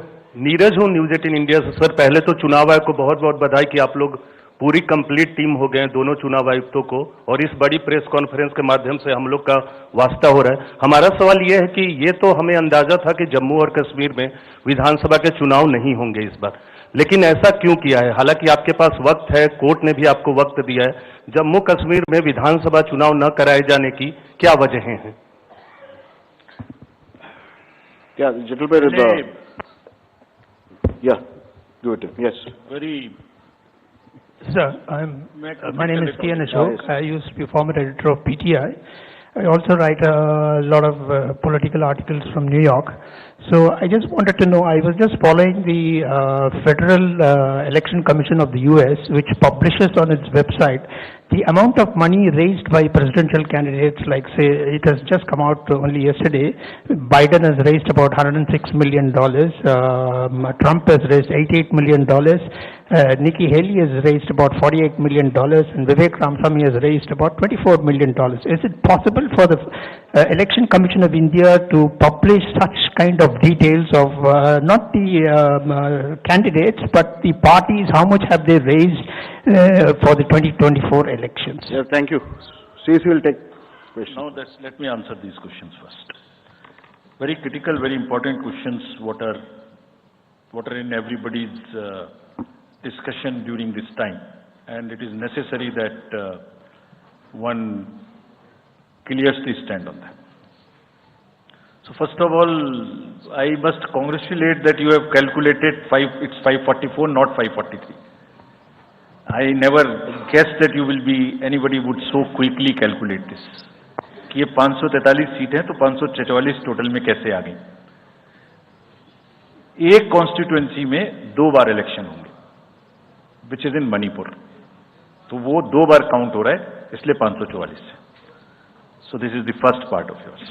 Neeraj हूँ न्यूज 18 इंडिया से। सर, पहले तो चुनाव आयोग को बहुत बहुत बधाई कि आप लोग पूरी कंप्लीट टीम हो गए हैं, दोनों चुनाव आयुक्तों को, और इस बड़ी प्रेस कॉन्फ्रेंस के माध्यम से हम लोग का वास्ता हो रहा है। हमारा सवाल ये है कि ये तो हमें अंदाजा था कि जम्मू और कश्मीर में विधानसभा के चुनाव नहीं होंगे इस बार, लेकिन ऐसा क्यों किया है? हालांकि आपके पास वक्त है, कोर्ट ने भी आपको वक्त दिया है। जम्मू कश्मीर में विधानसभा चुनाव न कराए जाने की क्या वजहें हैं? Yeah, the gentleman. Yeah, do it. Yes. Sir, my name is T.N. Ashok. I used to be former editor of PTI. I also write a lot of political articles from New York. So I just wanted to know, I was just following the Federal Election Commission of the US, which publishes on its website the amount of money raised by presidential candidates. Like, say, it has just come out only yesterday. Biden has raised about $106 million. Trump has raised $88 million. Nikki Haley has raised about $48 million, and Vivek Ramaswamy has raised about $24 million. Is it possible for the Election Commission of India to publish such kind of details of not the candidates, but the parties? How much have they raised for the 2024 elections? Yeah, thank you. CC will take questions. Now let me answer these questions first. Very critical, very important questions. What are in everybody's discussion during this time, and it is necessary that one clears the stand on that. So first of all, I must congratulate that you have calculated it's 544, not 543. I never guessed that anybody would so quickly calculate this. कि ये 543 सीट है तो 544 टोटल में कैसे आ गई। एक कॉन्स्टिट्यूएंसी में 2 बार इलेक्शन होंगे, विच इज इन मणिपुर, तो वो 2 बार काउंट हो रहा है, इसलिए 544 है। So this is the first part of yours.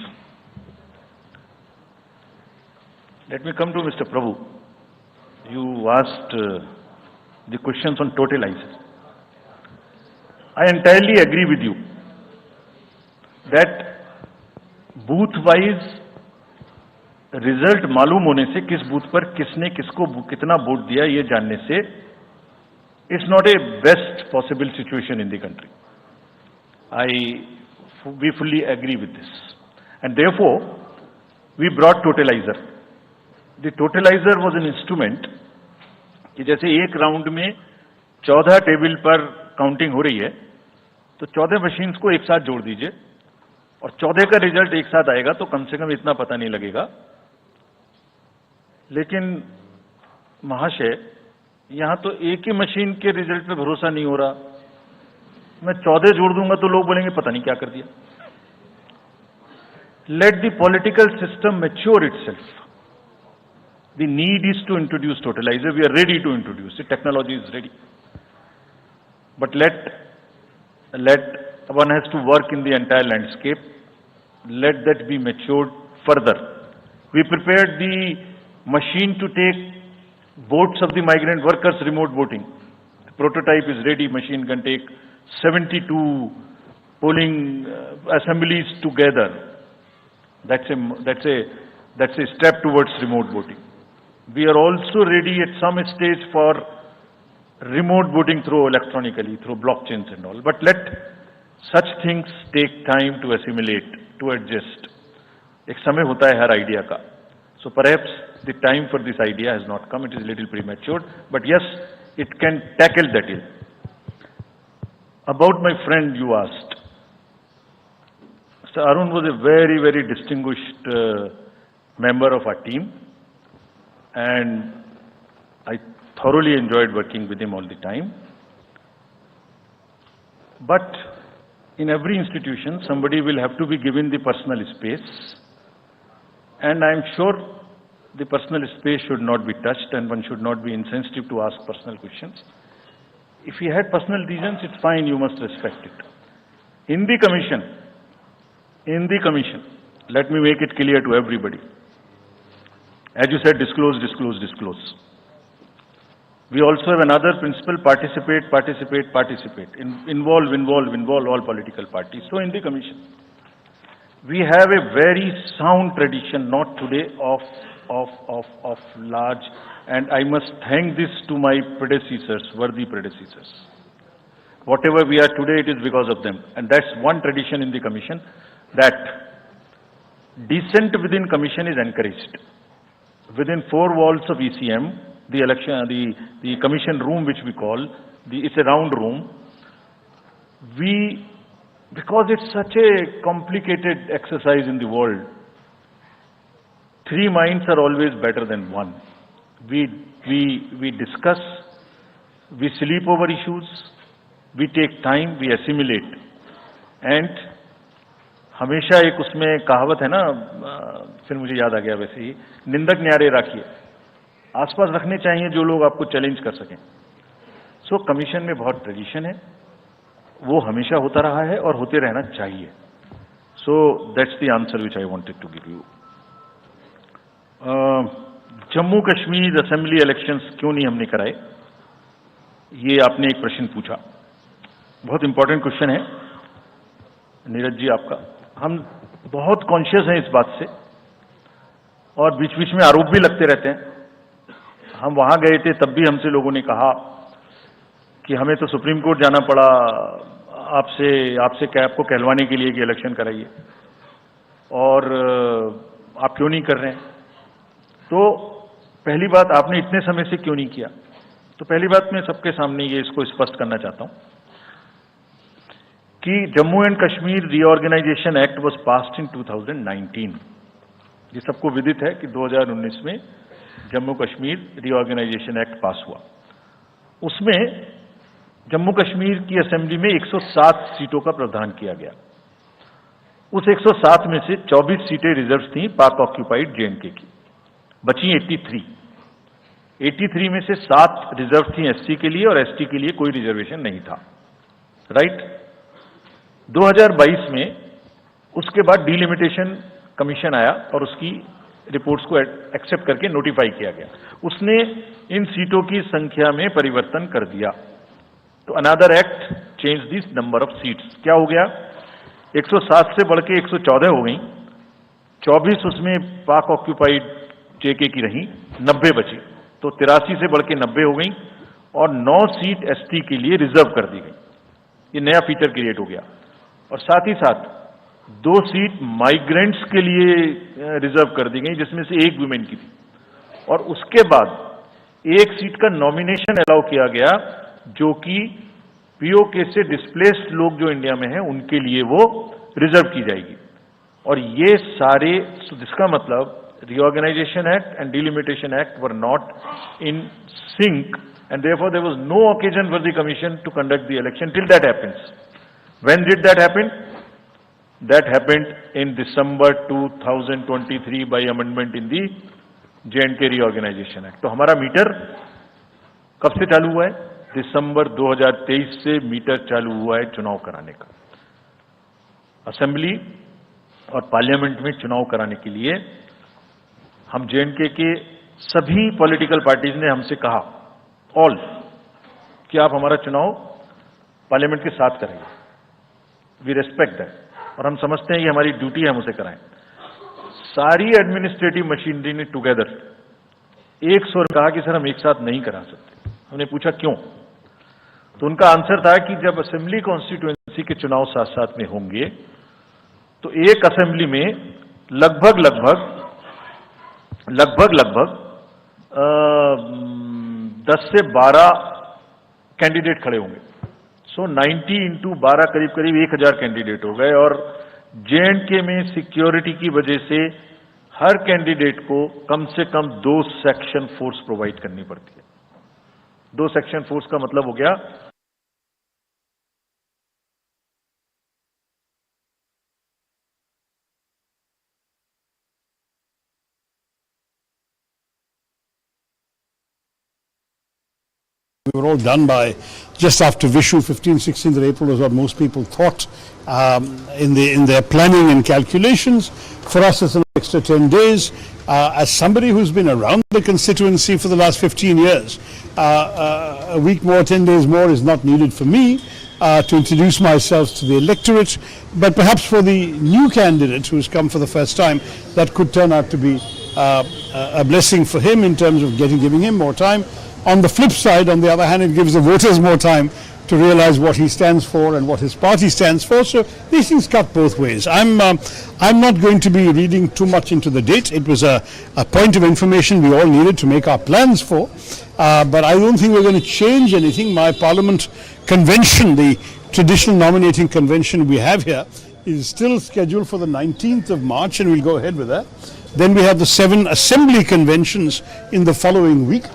Let me come to mister Prabhu. You asked the questions on totalizer. I entirely agree with you that booth-wise result मालूम होने से किस बूथ पर किसने किसको कितना वोट दिया ये जानने से it's not a best possible situation in the country. We fully agree with this, and therefore we brought totalizer. The totalizer was an instrument कि जैसे एक राउंड में 14 टेबल पर काउंटिंग हो रही है तो 14 मशीन्स को एक साथ जोड़ दीजिए और 14 का रिजल्ट एक साथ आएगा तो कम से कम इतना पता नहीं लगेगा। लेकिन महाशय, यहां तो एक ही मशीन के रिजल्ट पे भरोसा नहीं हो रहा, मैं 14 जोड़ दूंगा तो लोग बोलेंगे पता नहीं क्या कर दिया। Let the political system mature itself. The need is to introduce totalizer. We are ready to introduce it. Technology is ready. But let one has to work in the entire landscape. Let that be matured further. We prepared the machine to take votes of the migrant workers remote voting. The prototype is ready. Machine can take 72 polling assemblies together. That's a step towards remote voting. We are also ready at some stage for remote voting through electronically, through blockchains and all. But let such things take time to assimilate, to adjust. एक समय होता है हर आइडिया का. So perhaps the time for this idea has not come. It is a little premature. But yes, it can tackle that ill. About my friend you asked. Mr. Arun was a very, very distinguished member of our team. And I thoroughly enjoyed working with him all the time. But in every institution, somebody will have to be given the personal space. And I am sure the personal space should not be touched and one should not be insensitive to ask personal questions. If he had personal reasons, it's fine, you must respect it. In the commission, let me make it clear to everybody. As you said, disclose, disclose, disclose. We also have another principle, participate, participate, participate. Involve all political parties. So in the commission, we have a very sound tradition, not today, of large, and I must thank this to my predecessors, worthy predecessors. Whatever we are today, it is because of them. And that's one tradition in the commission, that dissent within commission is encouraged. Within 4 walls of ECM, the commission room, which we call, it's a round room. Because it's such a complicated exercise in the world, 3 minds are always better than 1. We discuss, we sleep over issues, we take time, we assimilate, and हमेशा एक उसमें कहावत है ना, फिर मुझे याद आ गया, वैसे ही निंदक न्यारे रखिए, आसपास रखने चाहिए जो लोग आपको चैलेंज कर सकें. सो कमीशन में बहुत ट्रेडिशन है, वो हमेशा होता रहा है और होते रहना चाहिए. So that's the answer which I wanted to give you. Jammu Kashmir assembly elections क्यों नहीं हमने कराए, ये आपने एक प्रश्न पूछा, बहुत इंपॉर्टेंट क्वेश्चन है नीरज जी आपका. हम बहुत कॉन्शियस हैं इस बात से और बीच बीच में आरोप भी लगते रहते हैं. हम वहां गए थे तब भी हमसे लोगों ने कहा कि हमें तो सुप्रीम कोर्ट जाना पड़ा आपसे क्या आपको कहलवाने के लिए कि इलेक्शन कराइए, और आप क्यों नहीं कर रहे हैं. तो पहली बात, आपने इतने समय से क्यों नहीं किया. तो पहली बात मैं सबके सामने ये इसको स्पष्ट करना चाहता हूं कि Jammu and Kashmir reorganisation act was passed in 2019. ये सबको विदित है कि 2019 में Jammu Kashmir reorganisation act pass हुआ. उसमें जम्मू कश्मीर की असेंबली में 107 सीटों का प्रावधान किया गया. उस 107 में से 24 सीटें रिजर्व थी पाक ऑक्यूपाइड जेएनके की, बची 83 में से 7 रिजर्व थी एससी के लिए और एसटी के लिए कोई रिजर्वेशन नहीं था, राइट। 2022 में उसके बाद डिलिमिटेशन कमीशन आया और उसकी रिपोर्ट्स को एक्सेप्ट करके नोटिफाई किया गया। उसने इन सीटों की संख्या में परिवर्तन कर दिया, तो another act change this number of seats. क्या हो गया, 107 से बढ़ के 114 हो गई, 24 उसमें पाक ऑक्यूपाइड जेके की रही, 90 बची, तो 83 से बढ़ के 90 हो गई और 9 सीट एसटी के लिए रिजर्व कर दी गई। ये नया फीचर क्रिएट हो गया। और साथ ही साथ 2 सीट माइग्रेंट्स के लिए रिजर्व कर दी गई, जिसमें से 1 वुमेन की थी। और उसके बाद 1 सीट का नॉमिनेशन अलाउ किया गया, जो कि पीओके से डिस्प्लेस्ड लोग जो इंडिया में हैं उनके लिए वो रिजर्व की जाएगी। और ये सारे, जिसका मतलब Reorganization Act and Delimitation Act were not in sync, and therefore there was no occasion for the Commission to conduct the election till that happens. When did that happen? That happened in December 2023 by amendment in the J&K Reorganization Act. तो हमारा मीटर कब से चालू हुआ है? दिसंबर 2023 से मीटर चालू हुआ है चुनाव कराने का। असेंबली और पार्लियामेंट में चुनाव कराने के लिए हम जेएनके के सभी पॉलिटिकल पार्टीज ने हमसे कहा, ऑल, कि आप हमारा चुनाव पार्लियामेंट के साथ करेंगे। वी रेस्पेक्ट दैट और हम समझते हैं ये हमारी ड्यूटी है, हम उसे कराएं। सारी एडमिनिस्ट्रेटिव मशीनरी ने टुगेदर एक स्वर कहा कि सर हम एक साथ नहीं करा सकते। हमने पूछा क्यों, तो उनका आंसर था कि जब असेंबली कॉन्स्टिट्यूएंसी के चुनाव साथ साथ में होंगे तो एक असेंबली में लगभग 10 से 12 कैंडिडेट खड़े होंगे। सो 90 इंटू 12 करीब 1000 कैंडिडेट हो गए। और जेएंडके में सिक्योरिटी की वजह से हर कैंडिडेट को कम से कम 2 सेक्शन फोर्स प्रोवाइड करनी पड़ती है। 2 सेक्शन फोर्स का मतलब हो गया We were all done by just after Vishu, 15th, 16th of April was what most people thought in their planning and calculations. For us, it's an extra 10 days. As somebody who's been around the constituency for the last 15 years, a week more, 10 days more is not needed for me to introduce myself to the electorate. But perhaps for the new candidate who's come for the first time, that could turn out to be a blessing for him in terms of giving him more time. On the flip side, on the other hand, it gives the voters more time to realize what he stands for and what his party stands for. So these things cut both ways. I'm not going to be reading too much into the date. It was a point of information we all needed to make our plans for. But I don't think we're going to change anything. My Parliament convention, the traditional nominating convention we have here, is still scheduled for the 19th of March, and we'll go ahead with that. Then we have the 7 assembly conventions in the following week.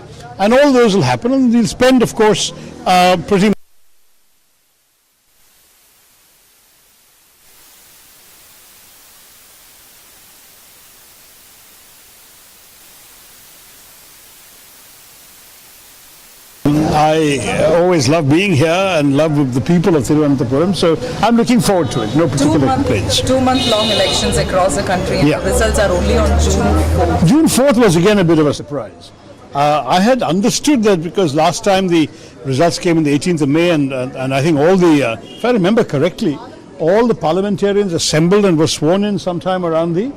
And all those will happen, and we'll spend, of course, pretty much. I always love being here and love the people of Thiruvananthapuram, so I'm looking forward to it. No particular complaints. 2-month-long elections across the country, and the results are only on June 4th. June 4th was again a bit of a surprise. I had understood that because last time the results came on the 18th of May, and I think all the, if I remember correctly, all the parliamentarians assembled and were sworn in sometime around the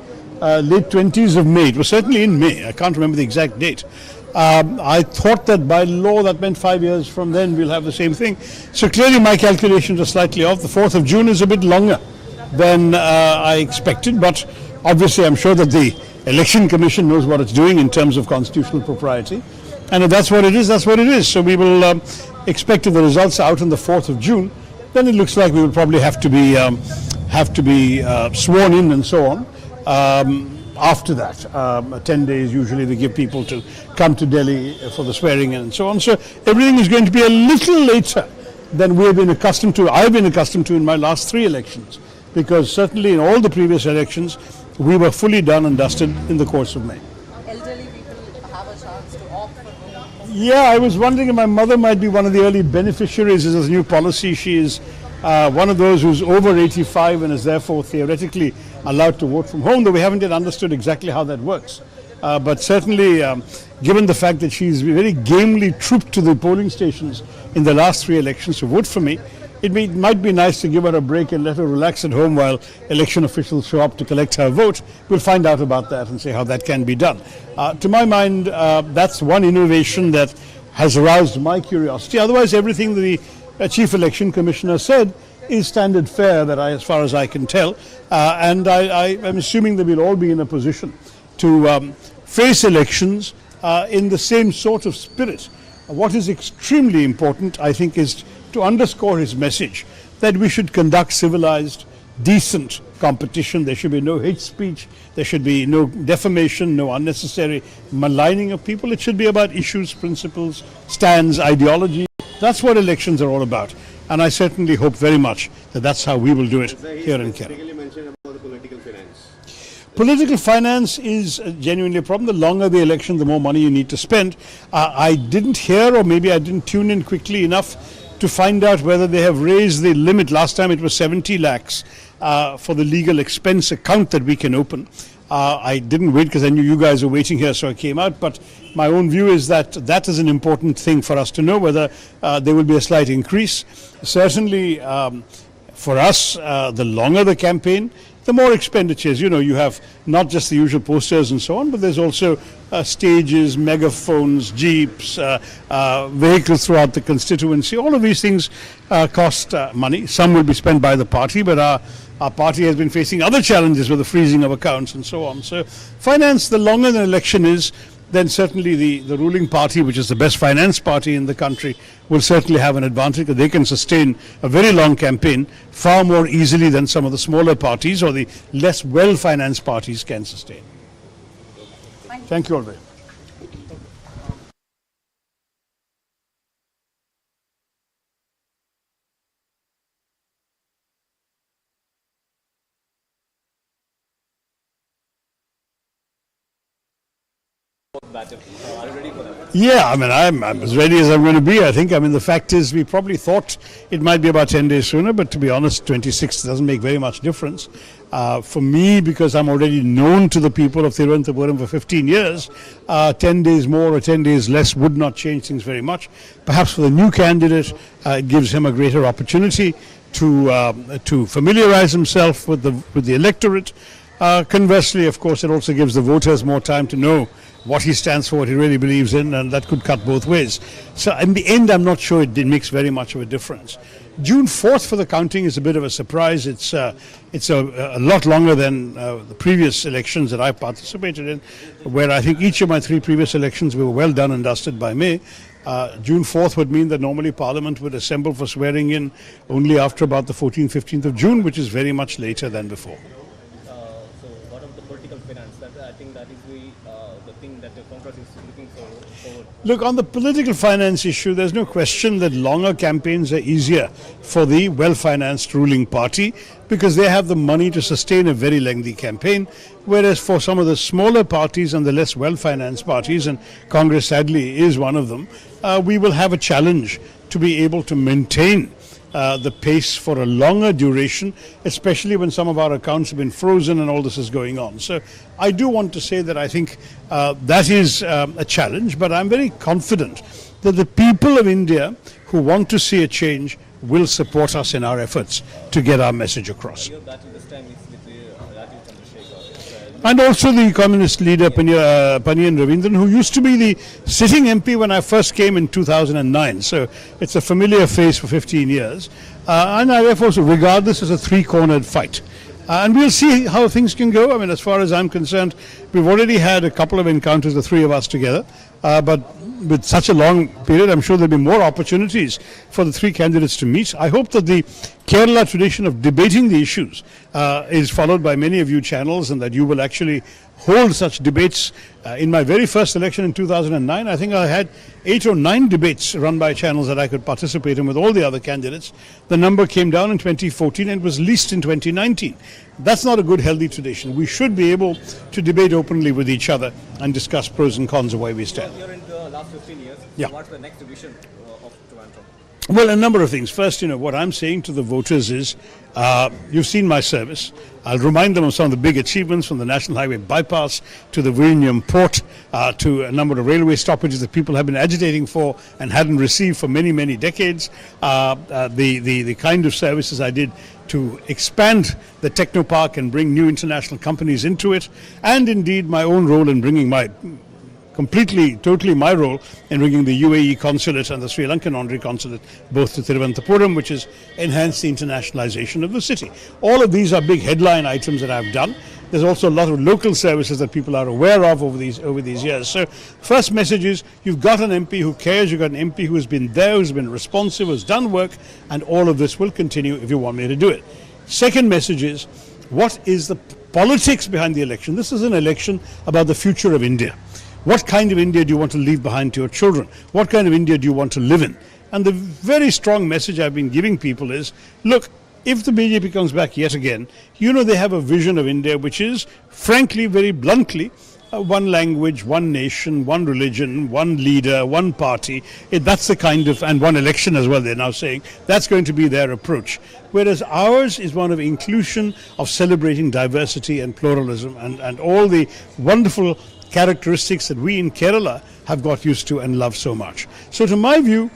late 20s of May. It was certainly in May. I can't remember the exact date. I thought that by law that meant 5 years from then we'll have the same thing. So clearly my calculations are slightly off. The 4th of June is a bit longer than I expected, but obviously I'm sure that the Election Commission knows what it's doing in terms of constitutional propriety. And if that's what it is, that's what it is. So we will expect if the results are out on the 4th of June, then it looks like we will probably have to be sworn in and so on. After that, 10 days usually they give people to come to Delhi for the swearing in and so on. So everything is going to be a little later than we have been accustomed to. I've been accustomed to in my last 3 elections. because certainly in all the previous elections, we were fully done and dusted in the course of May. Elderly people have a chance to opt for home. Yeah, I was wondering if my mother might be one of the early beneficiaries of this new policy. She is one of those who's over 85 and is therefore theoretically allowed to vote from home, though we haven't yet understood exactly how that works. But certainly, given the fact that she's very gamely trooped to the polling stations in the last 3 elections to vote for me, it might be nice to give her a break and let her relax at home while election officials show up to collect her vote. We'll find out about that and see how that can be done. To my mind, that's one innovation that has aroused my curiosity. Otherwise, everything the Chief Election Commissioner said is standard fare, as far as I can tell. And I am assuming that we'll all be in a position to face elections in the same sort of spirit. What is extremely important, I think, is to underscore his message that we should conduct civilized, decent competition. There should be no hate speech. There should be no defamation, no unnecessary maligning of people. It should be about issues, principles, stands, ideology. That's what elections are all about. And I certainly hope very much that that's how we will do it here in Kerala. Political finance is genuinely a problem. The longer the election, the more money you need to spend. I didn't hear, or maybe I didn't tune in quickly enough to find out whether they have raised the limit. Last time it was 70 lakhs for the legal expense account that we can open. I didn't wait because I knew you guys were waiting here, so I came out. But my own view is that that is an important thing for us to know, whether there will be a slight increase. Certainly, for us, the longer the campaign, the more expenditures. You know, you have not just the usual posters and so on, but there's also stages, megaphones, jeeps, vehicles throughout the constituency. All of these things cost money. Some will be spent by the party, but our party has been facing other challenges with the freezing of accounts and so on. So finance, the longer the election is, then certainly the ruling party, which is the best finance party in the country, will certainly have an advantage because they can sustain a very long campaign far more easily than some of the smaller parties or the less well-financed parties can sustain. Thank you all very much. Yeah, I mean, I'm as ready as I'm going to be. I think, the fact is we probably thought it might be about 10 days sooner, but to be honest, 26 doesn't make very much difference. For me, because I'm already known to the people of Thiruvananthapuram for 15 years, 10 days more or 10 days less would not change things very much. Perhaps for the new candidate, it gives him a greater opportunity to familiarize himself with the electorate. Conversely, of course, it also gives the voters more time to know what he stands for, what he really believes in, and that could cut both ways. So in the end, I'm not sure it makes very much of a difference. June 4th for the counting is a bit of a surprise. It's a lot longer than the previous elections that I participated in, where I think each of my 3 previous elections we were well done and dusted by May. June 4th would mean that normally Parliament would assemble for swearing in only after about the 14th, 15th of June, which is very much later than before. So what of the political finance? I think that is the thing that the Congress is looking forward. Look, on the political finance issue, there's no question that longer campaigns are easier for the well-financed ruling party because they have the money to sustain a very lengthy campaign, whereas for some of the smaller parties and the less well-financed parties, and Congress sadly is one of them, we will have a challenge to be able to maintain the pace for a longer duration, especially when some of our accounts have been frozen and all this is going on. So I do want to say that I think that is a challenge, but I'm very confident that the people of India who want to see a change will support us in our efforts to get our message across. And also the communist leader Paniyan Ravindran, who used to be the sitting MP when I first came in 2009. So it's a familiar face for 15 years. And I therefore regard this as a 3-cornered fight. And we'll see how things can go. As far as I'm concerned, we've already had a couple of encounters, the 3 of us together. But with such a long period, I'm sure there'll be more opportunities for the three candidates to meet. I hope that the Kerala tradition of debating the issues is followed by many of you channels, and that you will actually hold such debates. In my very first election in 2009, I think I had 8 or 9 debates run by channels that I could participate in with all the other candidates. The number came down in 2014 and was least in 2019. That's not a good, healthy tradition. We should be able to debate openly with each other and discuss pros and cons of where we stand. You're in the last 15 years. Yeah. What's the next vision of Toronto? Well, a number of things. First, what I'm saying to the voters is, you've seen my service. I'll remind them of some of the big achievements, from the National Highway bypass to the Vilnius port, to a number of railway stoppages that people have been agitating for and hadn't received for many, many decades. The kind of services I did to expand the Technopark and bring new international companies into it, and indeed my own role in bringing totally my role in bringing the UAE consulate and the Sri Lankan honorary consulate both to Thiruvananthapuram, which has enhanced the internationalization of the city. All of these are big headline items that I've done. There's also a lot of local services that people are aware of over these years. So first message is, you've got an MP who cares, you've got an MP who has been there, who's been responsive, who's done work, and all of this will continue if you want me to do it. Second message is, what is the politics behind the election? This is an election about the future of India. What kind of India do you want to leave behind to your children? What kind of India do you want to live in? And the very strong message I've been giving people is, look, if the BJP comes back yet again, they have a vision of India which is, frankly, very bluntly, one language, one nation, one religion, one leader, one party. That's the kind of, and one election as well, they're now saying. That's going to be their approach. Whereas ours is one of inclusion, of celebrating diversity and pluralism, and all the wonderful characteristics that we in Kerala have got used to and love so much. So to my view,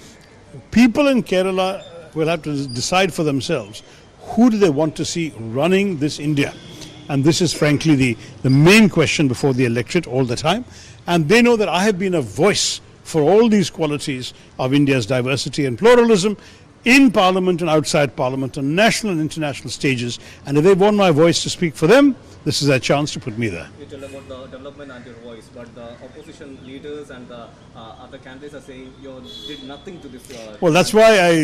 people in Kerala will have to decide for themselves, who do they want to see running this India? And this is frankly the main question before the electorate all the time. And they know that I have been a voice for all these qualities of India's diversity and pluralism in Parliament and outside Parliament, on national and international stages. And if they want my voice to speak for them, this is their chance to put me there. You tell about the development and your voice, but the opposition leaders and the other candidates are saying you did nothing to this. Well, that's why I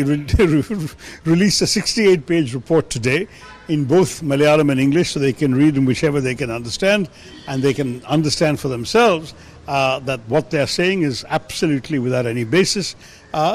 released a 68-page report today in both Malayalam and English, so they can read in whichever they can understand, and they can understand for themselves that what they're saying is absolutely without any basis.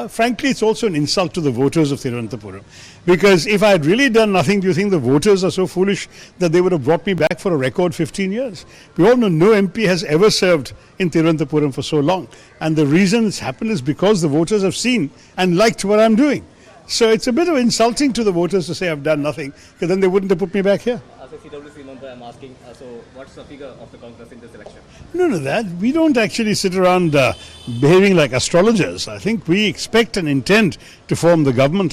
Frankly, it's also an insult to the voters of Thiruvananthapuram. Because if I had really done nothing, do you think the voters are so foolish that they would have brought me back for a record 15 years? We all know no MP has ever served in Thiruvananthapuram for so long. And the reason it's happened is because the voters have seen and liked what I'm doing. So it's a bit of insulting to the voters to say I've done nothing, because then they wouldn't have put me back here. As a CWC member, I'm asking, so what's the figure of the Congress in this election? No, we don't actually sit around behaving like astrologers. I think we expect and intend to form the government